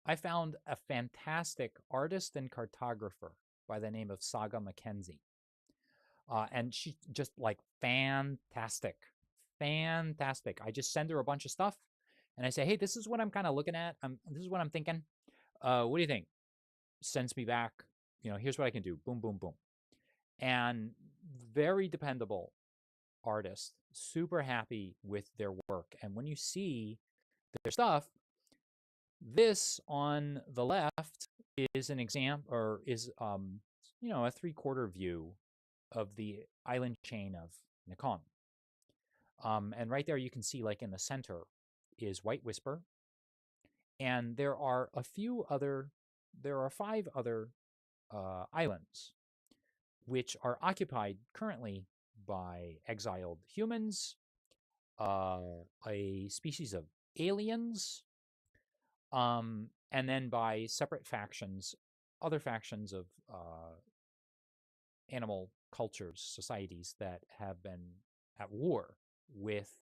A: I found a fantastic artist and cartographer by the name of Saga Mackenzie. And she's just like fantastic. Fantastic. I just send her a bunch of stuff and I say, hey, this is what I'm kind of looking at. This is what I'm thinking. What do you think? Sends me back, here's what I can do. Boom, boom, boom. And very dependable artist, super happy with their work. And when you see their stuff, this on the left is an example, or is, a 3/4 view of the island chain of Nikon. And right there you can see, like in the center is White Whisper. And there are 5 other islands which are occupied currently by exiled humans, a species of aliens, and then by separate factions, other factions of animal cultures, societies that have been at war with.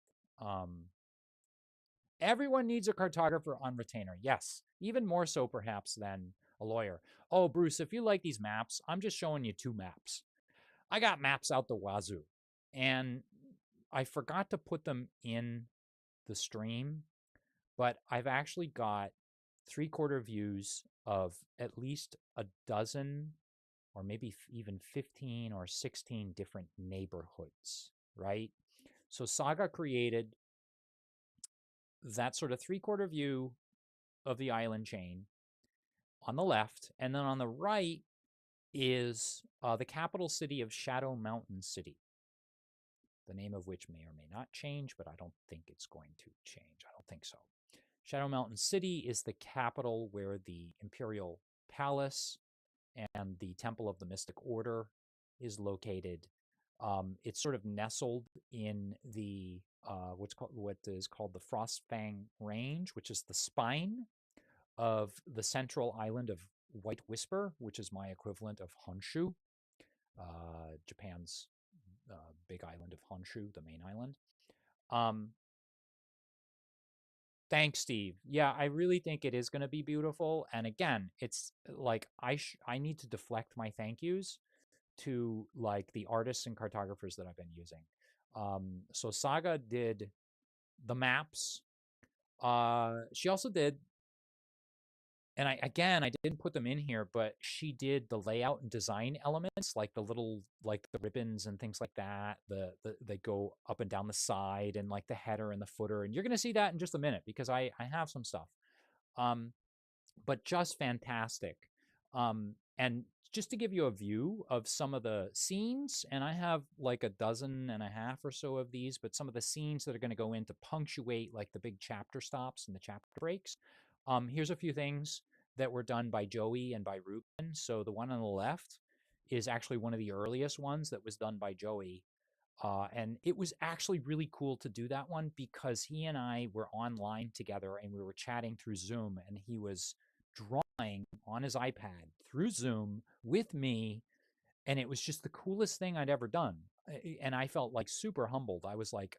A: Everyone needs a cartographer on retainer. Yes, even more so perhaps than a lawyer. Oh, Bruce, if you like these maps, I'm just showing you 2 maps. I got maps out the wazoo, and I forgot to put them in the stream, but I've actually got 3/4 views of at least a dozen, or maybe even 15 or 16 different neighborhoods, right? So Saga created that sort of 3/4 view of the island chain on the left, and then on the right is the capital city of Shadow Mountain City, the name of which may or may not change, but I don't think it's going to change. I don't think so. Shadow Mountain City is the capital where the Imperial Palace and the Temple of the Mystic Order is located. It's sort of nestled in the what is called the Frostfang Range, which is the spine of the central island of White Whisper, which is my equivalent of Honshu, Japan's big island of Honshu, the main island. Um, Thanks, Steve. Yeah, I really think it is going to be beautiful. And again, it's like I need to deflect my thank yous to like the artists and cartographers that I've been using. So Saga did the maps. She also did, and I didn't put them in here, but she did the layout and design elements, like the little like the ribbons and things like that. The they go up and down the side, and like the header and the footer. And you're gonna see that in just a minute because I have some stuff. Um, but just fantastic. And just to give you a view of some of the scenes, and I have like a dozen and a half or so of these, but some of the scenes that are going to go in to punctuate like the big chapter stops and the chapter breaks. Here's a few things that were done by Joey and by Ruben. So the one on the left is actually one of the earliest ones that was done by Joey. And it was actually really cool to do that one because he and I were online together and we were chatting through Zoom, and he was drawing on his iPad through Zoom with me. And it was just the coolest thing I'd ever done. And I felt like super humbled. I was like,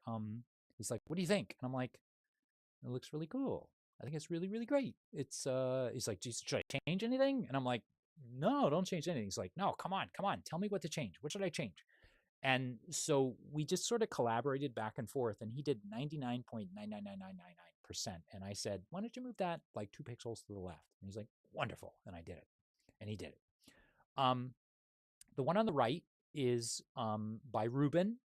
A: he's like, what do you think? And I'm like, it looks really cool. I think it's really, really great. He's like, should I change anything? And I'm like, no, don't change anything. He's like, no, come on. Tell me what to change. What should I change? And so we just sort of collaborated back and forth, and he did 99.99999%. And I said, why don't you move that like 2 pixels to the left? And he's like, wonderful. And I did it. And he did it. The one on the right is by Ruben.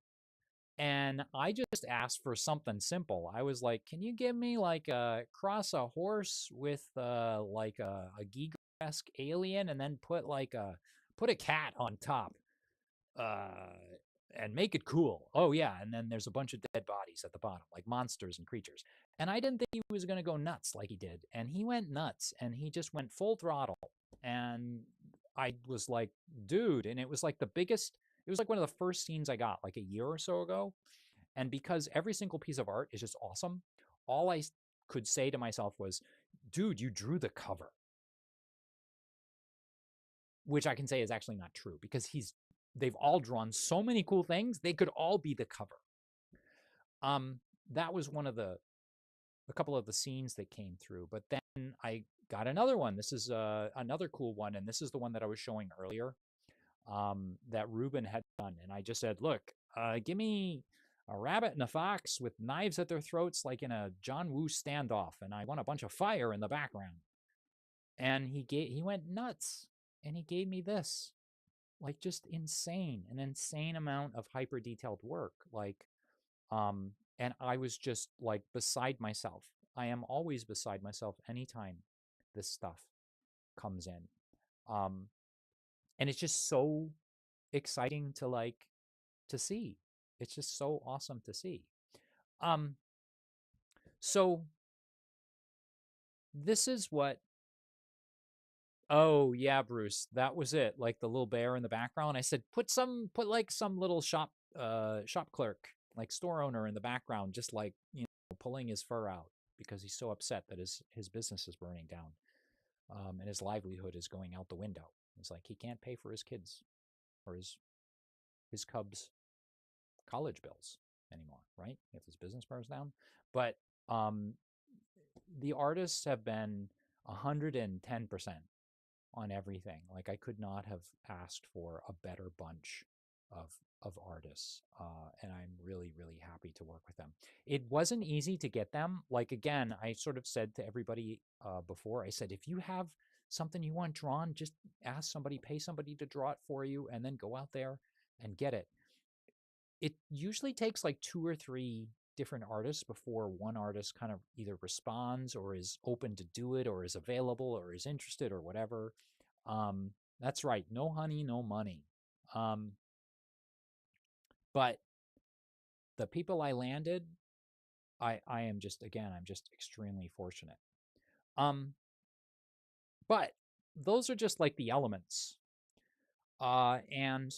A: And I just asked for something simple. I was like, can you give me like a cross a horse with like a Giga-esque alien and then put a cat on top? uh, and make it cool. Oh yeah, and then there's a bunch of dead bodies at the bottom, like monsters and creatures. And I didn't think he was going to go nuts like he did, and he went nuts, and he just went full throttle. And I was like, dude, and it was like the biggest. It was like one of the first scenes I got like a year or so ago. And because every single piece of art is just awesome, all I could say to myself was, dude, you drew the cover. Which I can say is actually not true because they've all drawn so many cool things, they could all be the cover. That was a couple of the scenes that came through, but then I got another one. This is another cool one, and this is the one that I was showing earlier, that Ruben had done. And I just said, look, give me a rabbit and a fox with knives at their throats like in a John Woo standoff, and I want a bunch of fire in the background. And he went nuts, and he gave me this. Like just an insane amount of hyper detailed work. And I was just like beside myself. I am always beside myself anytime this stuff comes in. And it's just so exciting to see. It's just so awesome to see. So this is what. Oh yeah, Bruce, that was it. Like the little bear in the background. I said, put like some little shop clerk, like store owner in the background, just like, pulling his fur out because he's so upset that his business is burning down, and his livelihood is going out the window. It's like he can't pay for his kids or his cubs' college bills anymore, right? If his business burns down. But the artists have been 110% on everything. Like I could not have asked for a better bunch of artists, and I'm really, really happy to work with them. It wasn't easy to get them. Like again, I sort of said to everybody before, I said, if you have something you want drawn, just ask somebody, pay somebody to draw it for you, and then go out there and get it. It usually takes like 2 or 3 different artists before one artist kind of either responds or is open to do it or is available or is interested or whatever. That's right. No honey, no money. But the people I landed, I am just, again, I'm just extremely fortunate. But those are just like the elements And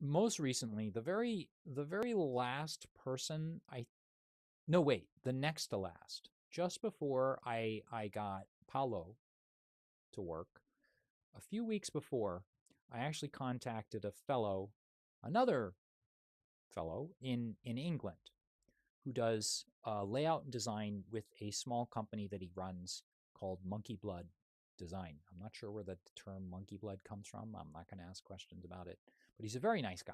A: most recently, the very last person I no wait, the next to last, just before I got Paulo to work, a few weeks before, I actually contacted another fellow in England who does layout and design with a small company that he runs called Monkey Blood Design. I'm not sure where the term monkey blood comes from. I'm not going to ask questions about it, but he's a very nice guy.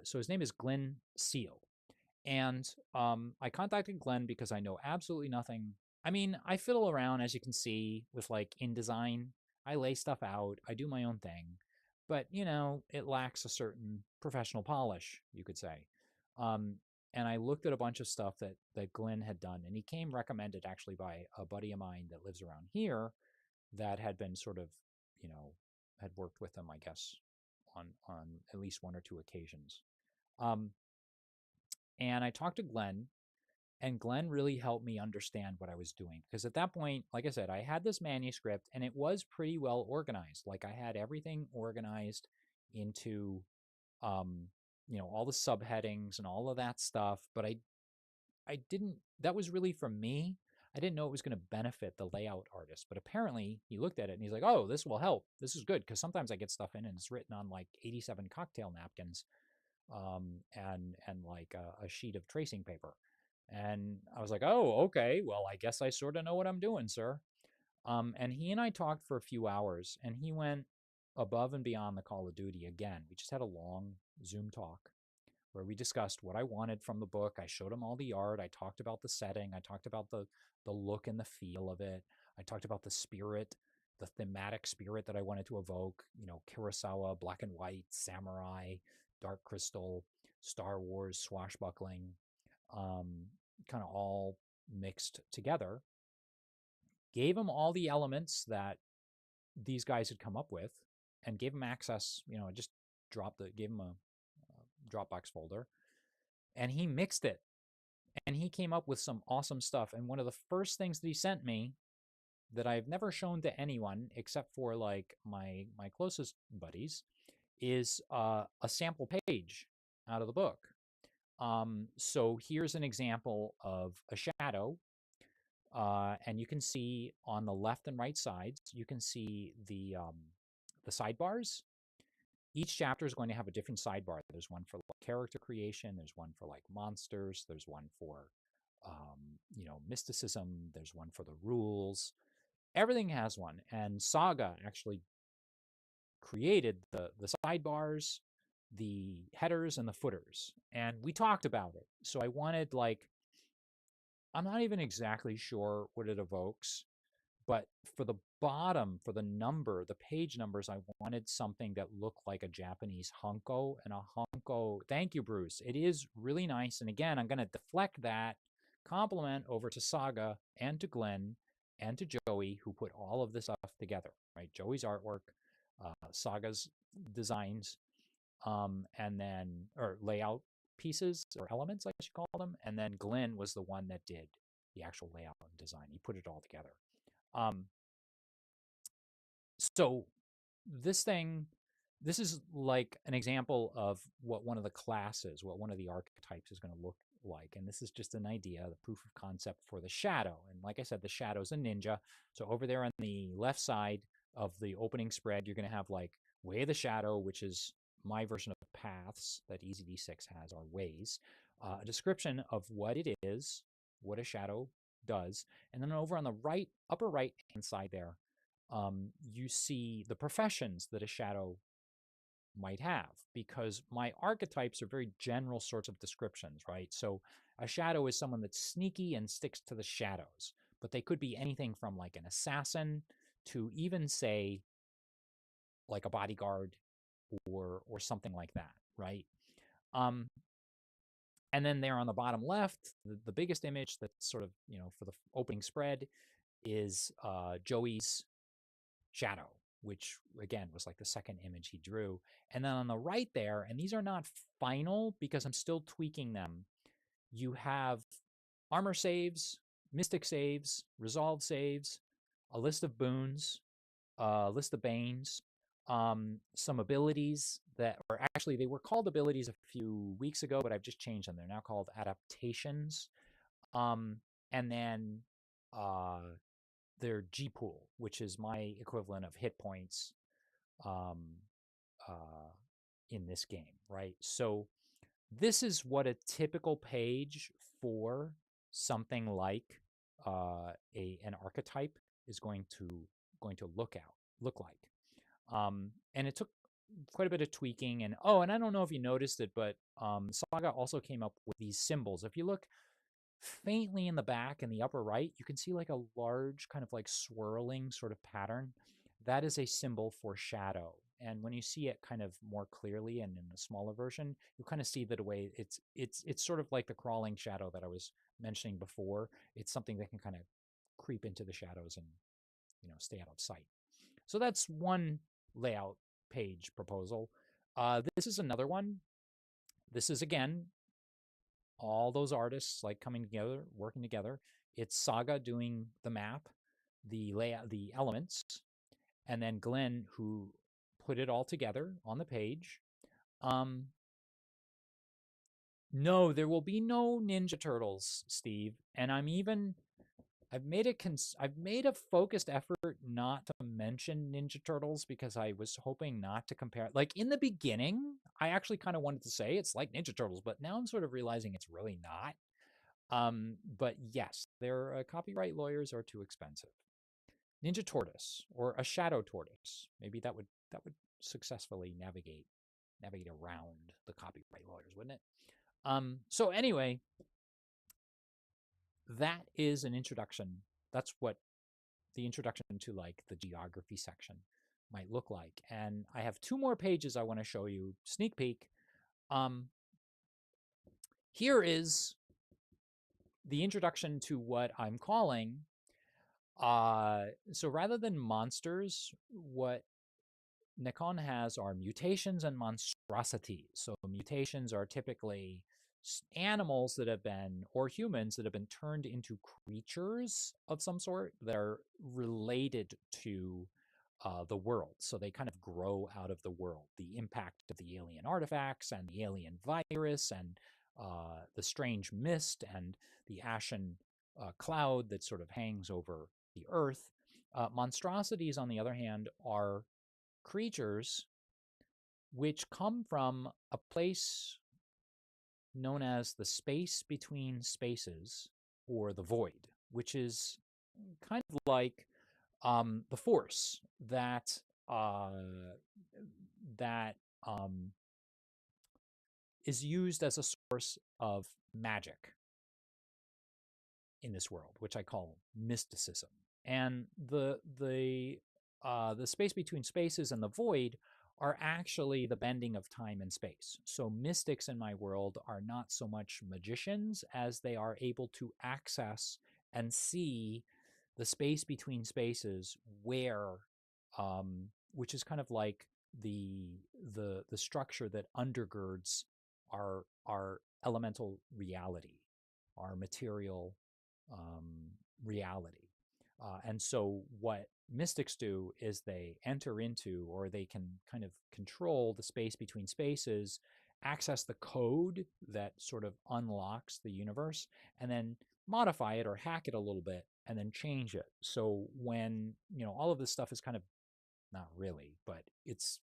A: So his name is Glenn Seal. And I contacted Glenn because I know absolutely nothing. I mean, I fiddle around, as you can see, with like InDesign. I lay stuff out, I do my own thing, but it lacks a certain professional polish, you could say. Um, and I looked at a bunch of stuff that Glenn had done, and he came recommended actually by a buddy of mine that lives around here that had been sort of, had worked with him, I guess, on at least one or two occasions. Um, and I talked to Glenn, and Glenn really helped me understand what I was doing. Because at that point, like I said, I had this manuscript and it was pretty well organized. Like I had everything organized into, all the subheadings and all of that stuff. But I didn't, that was really for me. I didn't know it was going to benefit the layout artist. But apparently he looked at it and he's like, oh, this will help. This is good. Because sometimes I get stuff in and it's written on like 87 cocktail napkins and like a sheet of tracing paper. And I was like, oh, okay. Well, I guess I sort of know what I'm doing, sir. And he and I talked for a few hours, and he went above and beyond the Call of Duty again. We just had a long Zoom talk where we discussed what I wanted from the book. I showed him all the art. I talked about the setting. I talked about the look and the feel of it. I talked about the spirit, the thematic spirit that I wanted to evoke. Kurosawa, black and white, samurai, dark crystal, Star Wars, swashbuckling, um, kind of all mixed together. Gave him all the elements that these guys had come up with, and gave him access. I just gave him a Dropbox folder, and he mixed it, and he came up with some awesome stuff. And one of the first things that he sent me that I've never shown to anyone except for like my closest buddies is a sample page out of the book. So here's an example of a shadow. And you can see on the left and right sides, you can see the sidebars. Each chapter is going to have a different sidebar. There's one for like character creation. There's one for like monsters. There's one for, mysticism. There's one for the rules. Everything has one. And Saga actually created the sidebars, the headers, and the footers. And we talked about it. So I wanted I'm not even exactly sure what it evokes, but for the bottom, for the page numbers, I wanted something that looked like a Japanese hanko. And a hanko, thank you, Bruce. It is really nice. And again, I'm going to deflect that compliment over to Saga and to Glenn and to Joey, who put all of this stuff together, right? Joey's artwork, Saga's designs, and then, or layout pieces or elements, I should call them. And then Glenn was the one that did the actual layout and design. He put it all together. Um, so this is like an example of what one of the classes, what one of the archetypes is going to look like. And this is just an idea, the proof of concept for the shadow. And like I said, the shadow's a ninja. So over there on the left side of the opening spread, you're going to have like Way of the Shadow, which is my version of paths that EZD6 has, are ways, a description of what it is, what a shadow does. And then over on the upper right hand side there, you see the professions that a shadow might have, because my archetypes are very general sorts of descriptions, right? So a shadow is someone that's sneaky and sticks to the shadows, but they could be anything from like an assassin to even say like a bodyguard or something like that, right? And then there on the bottom left, the biggest image that's sort of, for the opening spread is Joey's shadow, which again was like the second image he drew. And then on the right there, and these are not final because I'm still tweaking them, you have armor saves, mystic saves, resolve saves, a list of boons, a list of banes, some abilities that, or actually they were called abilities a few weeks ago, but I've just changed them. They're now called adaptations. Um, and then uh, their G pool, which is my equivalent of hit points um, uh, in this game, right? So this is what a typical page for something like an archetype is going to look like. And it took quite a bit of tweaking. And and I don't know if you noticed it, but Saga also came up with these symbols. If you look faintly in the back in the upper right, you can see like a large kind of like swirling sort of pattern. That is a symbol for shadow. And when you see it kind of more clearly and in the smaller version, you kind of see that way it's sort of like the crawling shadow that I was mentioning before. It's something that can kind of creep into the shadows and stay out of sight. So that's one layout page proposal. This is another one. This is again all those artists like coming together, working together. It's Saga doing the map, the layout, the elements, and then Glenn who put it all together on the page. Um, no, there will be no Ninja Turtles, Steve. And I've made a focused effort not to mention Ninja Turtles because I was hoping not to compare. Like in the beginning, I actually kind of wanted to say it's like Ninja Turtles, but now I'm sort of realizing it's really not. But yes, their copyright lawyers are too expensive. Ninja Tortoise or a Shadow Tortoise, maybe that would successfully navigate around the copyright lawyers, wouldn't it? So anyway, that is an introduction. That's what the introduction to like the geography section might look like. And I have two more pages I want to show you. Sneak peek. Um, Here is the introduction to what I'm calling. So rather than monsters, what Nikon has are mutations and monstrosities. So mutations are typically animals that have been, or humans that have been turned into creatures of some sort that are related to the world. So they kind of grow out of the world. The impact of the alien artifacts and the alien virus and the strange mist and the ashen cloud that sort of hangs over the earth. Monstrosities, on the other hand, are creatures which come from a place known as the space between spaces or the void, which is kind of like the force uh, that is used as a source of magic in this world, which I call mysticism. And the space between spaces and the void are actually the bending of time and space. So mystics in my world are not so much magicians as they are able to access and see the space between spaces where which is kind of like the structure that undergirds our elemental reality, our material reality. And so what mystics do is they enter into, or they can kind of control the space between spaces, access the code that sort of unlocks the universe, and then modify it or hack it a little bit and then change it. So when, all of this stuff is kind of not really, but it's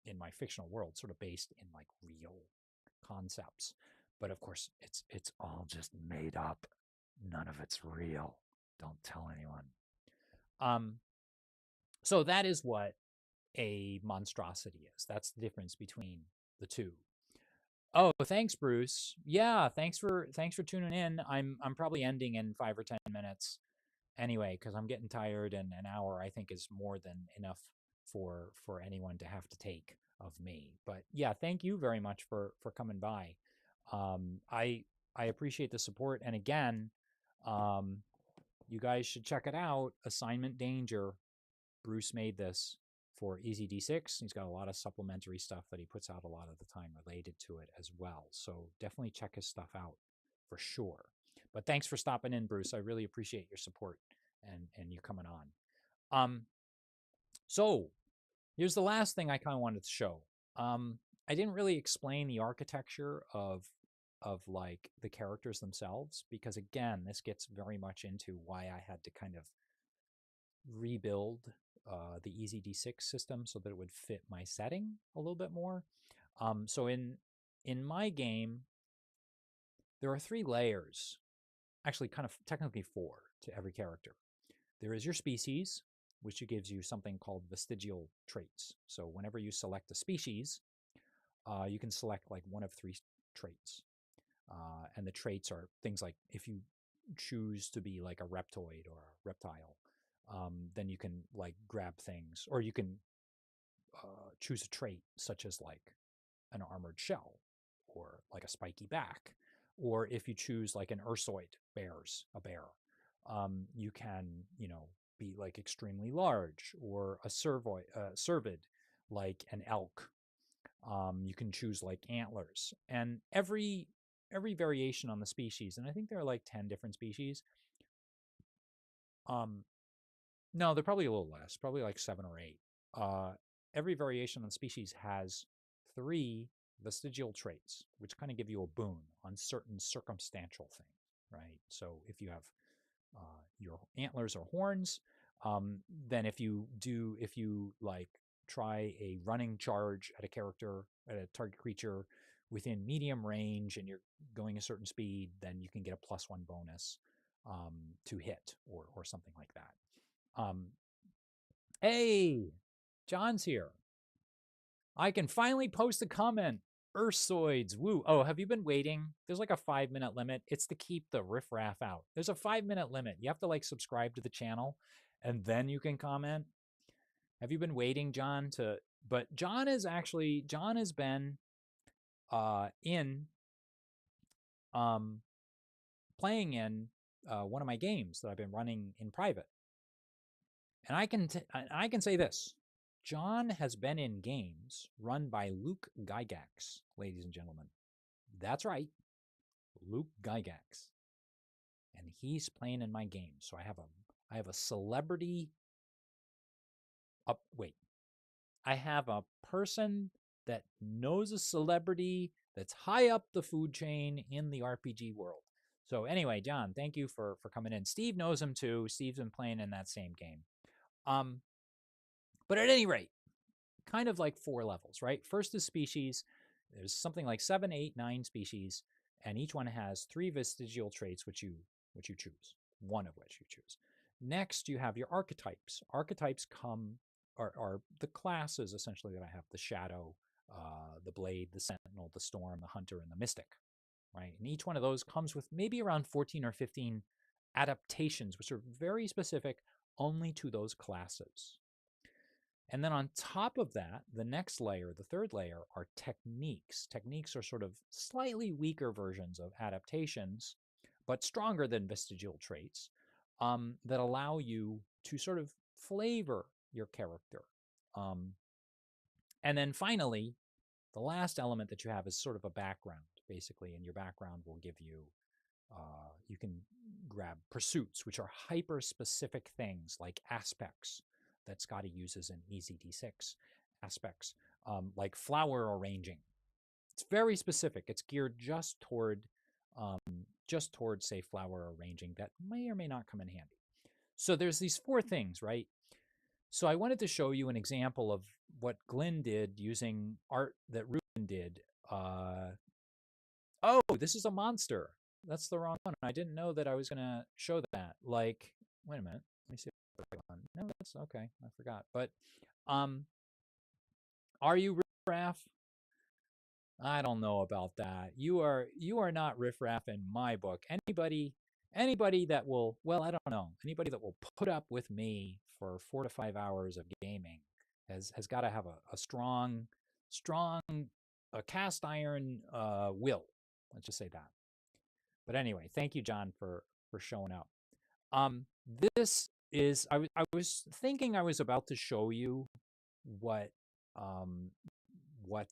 A: in my fictional world sort of based in like real concepts. But of course, it's all just made up. None of it's real. Don't tell anyone. So that is what a monstrosity is. That's the difference between the two. Oh, thanks, Bruce. Yeah, thanks for tuning in. I'm probably ending in 5 or 10 minutes anyway because I'm getting tired, and an hour I think is more than enough for anyone to have to take of me. But yeah, thank you very much for coming by. I appreciate the support, and again, you guys should check it out. Assignment Danger. Bruce made this for Easy D6. He's got a lot of supplementary stuff that he puts out a lot of the time related to it as well. So definitely check his stuff out for sure. But thanks for stopping in, Bruce. I really appreciate your support and you coming on. So Here's the last thing I kind of wanted to show. I didn't really explain the architecture of like the characters themselves because again, this gets very much into why I had to kind of rebuild the Easy D6 system so that it would fit my setting a little bit more. So in my game, there are 3 layers, actually kind of technically 4 to every character. There is your species, which gives you something called vestigial traits. So whenever you select a species, you can select like one of 3 traits. And the traits are things like if you choose to be like a reptoid or a reptile, then you can like grab things, or you can choose a trait such as like an armored shell or like a spiky back. Or if you choose like an ursoid, a bear, you can, be like extremely large, or a cervid, like an elk. You can choose like antlers, and every variation on the species, and I think there are like 10 different species. No, they're probably a little less, probably like 7 or 8. Every variation on the species has 3 vestigial traits, which kind of give you a boon on certain circumstantial things, right? So if you have your antlers or horns, then if you like try a running charge at a target creature within medium range, and you're going a certain speed, then you can get a +1 bonus to hit, or something like that. Hey, John's here. I can finally post a comment. Ursoids, woo. Oh, have you been waiting? There's like a 5-minute limit. It's to keep the riffraff out. There's a 5-minute limit. You have to like subscribe to the channel and then you can comment. Have you been waiting, John, but John has been in playing in one of my games that I've been running in private. And I can say this. John has been in games run by Luke Gygax, ladies and gentlemen. That's right, Luke Gygax. And he's playing in my game. So I have a celebrity I have a person that knows a celebrity that's high up the food chain in the RPG world. So anyway, John, thank you for coming in. Steve knows him too. Steve's been playing in that same game. But at any rate, kind of like 4 levels, right? First is species. There's something like 7, 8, 9 species, and each one has 3 vestigial traits which you choose, one of which you choose. Next, you have your archetypes. Archetypes are the classes essentially that I have: the shadow, the blade, the sentinel, the storm, the hunter, and the mystic, right? And each one of those comes with maybe around 14 or 15 adaptations, which are very specific only to those classes. And then on top of that, the next layer, the 3rd layer, are techniques. Techniques are sort of slightly weaker versions of adaptations, but stronger than vestigial traits, that allow you to sort of flavor your character. And then finally, the last element that you have is sort of a background, basically, and your background will give you, you can grab pursuits, which are hyper-specific things like aspects that Scotty uses in Easy D6, aspects, like flower arranging. It's very specific. It's geared just toward, say, flower arranging that may or may not come in handy. So there's these 4 things, right? So I wanted to show you an example of what Glenn did using art that Ruben did. Oh, this is a monster. That's the wrong one. I didn't know that I was going to show that. Like, wait a minute. Let me see. No, that's okay. I forgot. But are you riffraff? I don't know about that. You are not riffraff in my book. Anybody that will, well, I don't know. Anybody that will put up with me for 4 to 5 hours of gaming has got to have a strong a cast iron will. Let's just say that. But anyway, thank you, John, for showing up. This is I was thinking I was about to show you what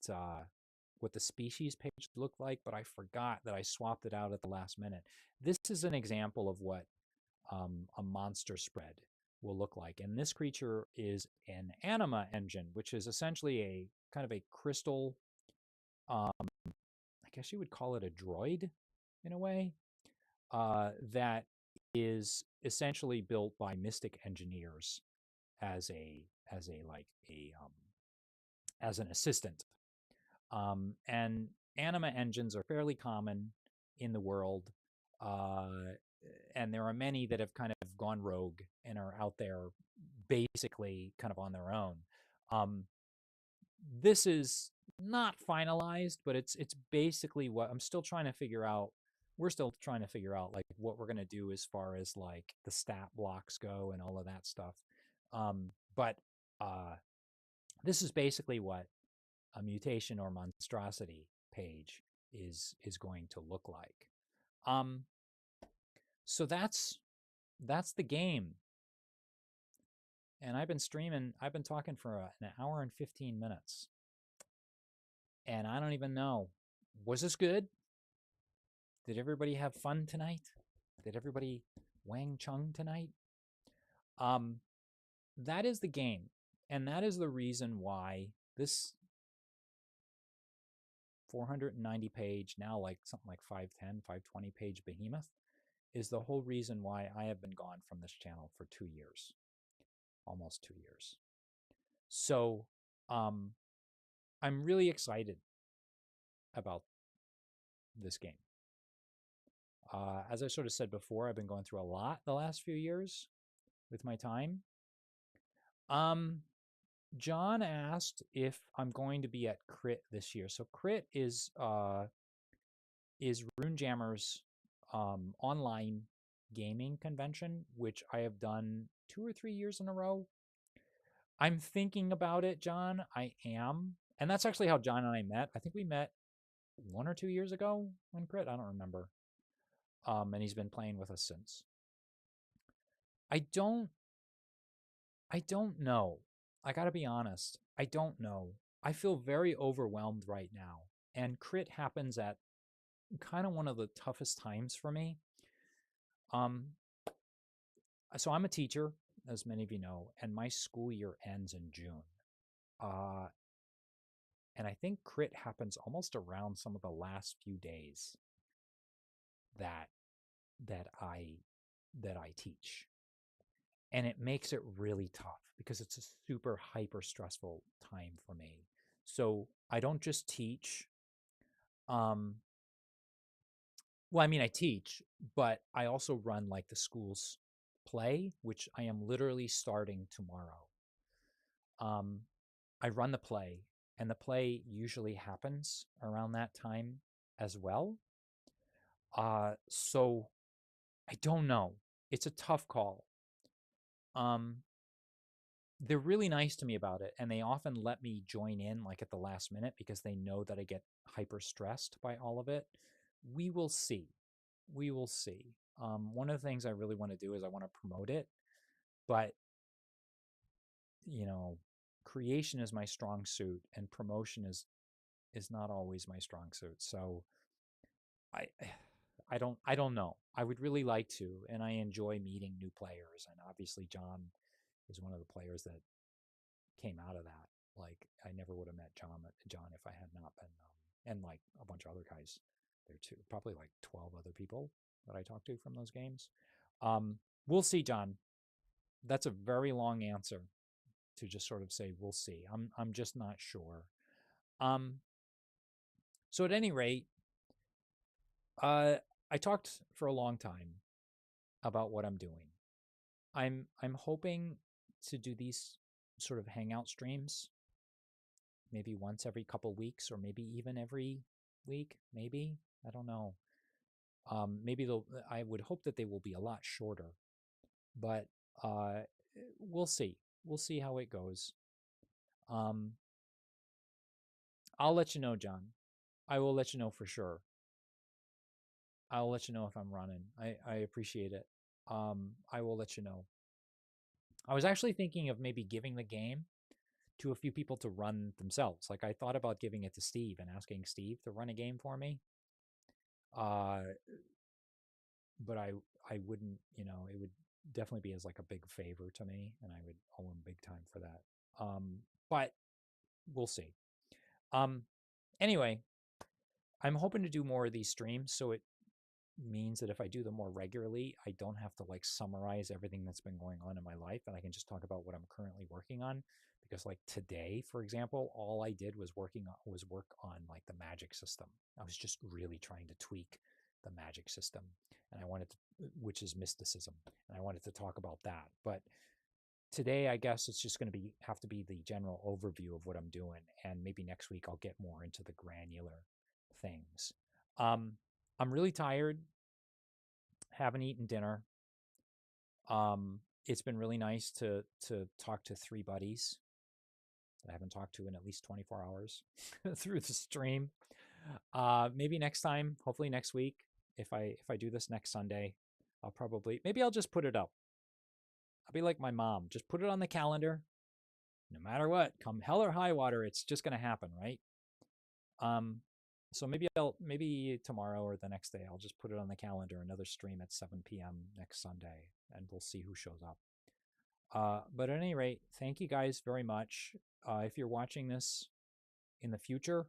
A: the species page looked like, but I forgot that I swapped it out at the last minute. This is an example of what a monster spread will look like. And this creature is an anima engine, which is essentially a kind of a crystal, I guess you would call it a droid in a way, that is essentially built by mystic engineers as a like a as an assistant. And anima engines are fairly common in the world, uh, and there are many that have kind of gone rogue and are out there basically kind of on their own. Um, this is not finalized, but it's basically what I'm still trying to figure out. We're still trying to figure out like what we're gonna do as far as like the stat blocks go and all of that stuff. But uh, this is basically what a mutation or monstrosity page is going to look like. Um, so that's the game. And I've been streaming. I've been talking for an hour and 15 minutes, and I don't even know. Was this good? Did everybody have fun tonight? Did everybody Wang Chung tonight? Um, that is the game, and that is the reason why this 490 page, now like something like 510, 520 page behemoth, is the whole reason why I have been gone from this channel for 2 years, almost 2 years. So I'm really excited about this game. As I sort of said before, I've been going through a lot the last few years with my time. John asked if I'm going to be at Crit this year. So Crit is Runejammer's online gaming convention, which I have done 2 or 3 years in a row. I'm thinking about it, John. I am. And that's actually how John and I met. I think we met 1 or 2 years ago on Crit. I don't remember. And he's been playing with us since. I don't know. I got to be honest. I don't know. I feel very overwhelmed right now. And Crit happens at kind of one of the toughest times for me. So I'm a teacher, as many of you know, and my school year ends in June. And I think Crit happens almost around some of the last few days that I teach. And it makes it really tough because it's a super hyper stressful time for me. So I don't just teach. Well, I mean, I teach, but I also run like the school's play, which I am literally starting tomorrow. I run the play, and the play usually happens around that time as well. So I don't know. It's a tough call. They're really nice to me about it, and they often let me join in like at the last minute because they know that I get hyper stressed by all of it. We will see. We will see. One of the things I really want to do is I want to promote it, but you know, creation is my strong suit, and promotion is not always my strong suit. So I I don't know. I would really like to, and I enjoy meeting new players, and obviously John is one of the players that came out of that. Like I never would have met John if I had not been, and like a bunch of other guys there too. Probably like 12 other people that I talked to from those games. We'll see, John. That's a very long answer to just sort of say we'll see. I'm just not sure. So at any rate, I talked for a long time about what I'm doing. I'm hoping to do these sort of hangout streams maybe once every couple weeks, or maybe even every week. Maybe, I don't know. Maybe I would hope that they will be a lot shorter, but we'll see. We'll see how it goes. I'll let you know, John. I will let you know for sure. I'll let you know if I'm running. I appreciate it. I will let you know. I was actually thinking of maybe giving the game to a few people to run themselves. Like I thought about giving it to Steve and asking Steve to run a game for me. But I wouldn't, you know, definitely be as like a big favor to me, and I would owe him big time for that. But we'll see. Anyway, I'm hoping to do more of these streams, so it means that if I do them more regularly, I don't have to like summarize everything that's been going on in my life, and I can just talk about what I'm currently working on. Because like today, for example, all I did was work on like the magic system. I was just really trying to tweak the magic system, and I wanted to, which is mysticism, and I wanted to talk about that. But today, I guess it's just going to have to be the general overview of what I'm doing, and maybe next week I'll get more into the granular things. I'm really tired. Haven't eaten dinner. It's been really nice to talk to 3 buddies that I haven't talked to in at least 24 hours through the stream. Maybe next time, hopefully next week, if I do this next Sunday, maybe I'll just put it up. I'll be like my mom, just put it on the calendar. No matter what, come hell or high water, it's just going to happen, right? So maybe tomorrow or the next day I'll just put it on the calendar, another stream at 7 p.m. next Sunday, and we'll see who shows up. But at any rate, thank you guys very much. If you're watching this in the future,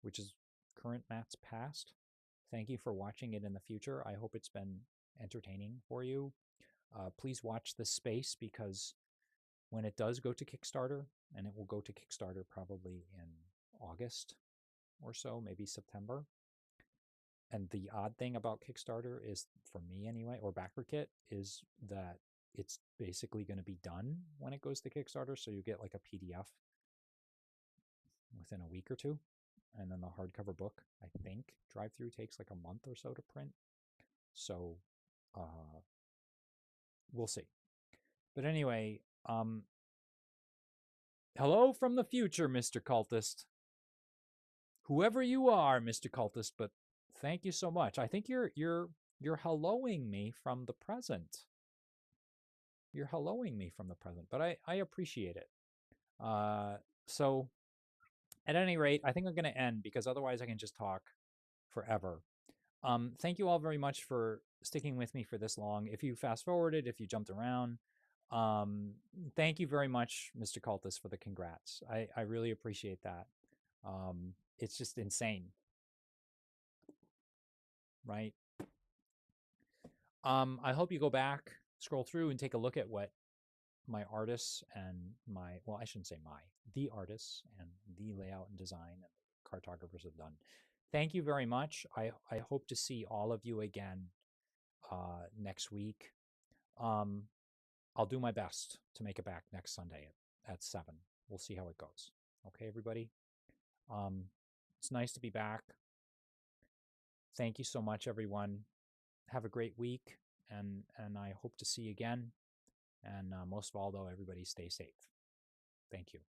A: which is current Matt's past, thank you for watching it in the future. I hope it's been entertaining for you. Please watch this space, because when it does go to Kickstarter, and it will go to Kickstarter probably in August or so, maybe September. And the odd thing about Kickstarter is, for me anyway, or BackerKit, is that it's basically going to be done when it goes to Kickstarter. So you get like a PDF within a week or two. And then the hardcover book, I think, drive-through takes like a month or so to print. So we'll see. But anyway, hello from the future, Mr. Cultist. Whoever you are, Mr. Cultist, but thank you so much. I think you're helloing me from the present. You're helloing me from the present, but I appreciate it. So at any rate, I think I'm going to end, because otherwise I can just talk forever. Thank you all very much for sticking with me for this long. If you fast forwarded, if you jumped around, thank you very much, Mr. Cultist, for the congrats. I really appreciate that. It's just insane, right? I hope you go back, scroll through, and take a look at what my artists and I shouldn't say the artists and the layout and design and cartographers have done. Thank you very much. I hope to see all of you again next week. I'll do my best to make it back next Sunday at 7. We'll see how it goes. Okay, everybody? It's nice to be back. Thank you so much, everyone. Have a great week, and I hope to see you again. And most of all, though, everybody stay safe. Thank you.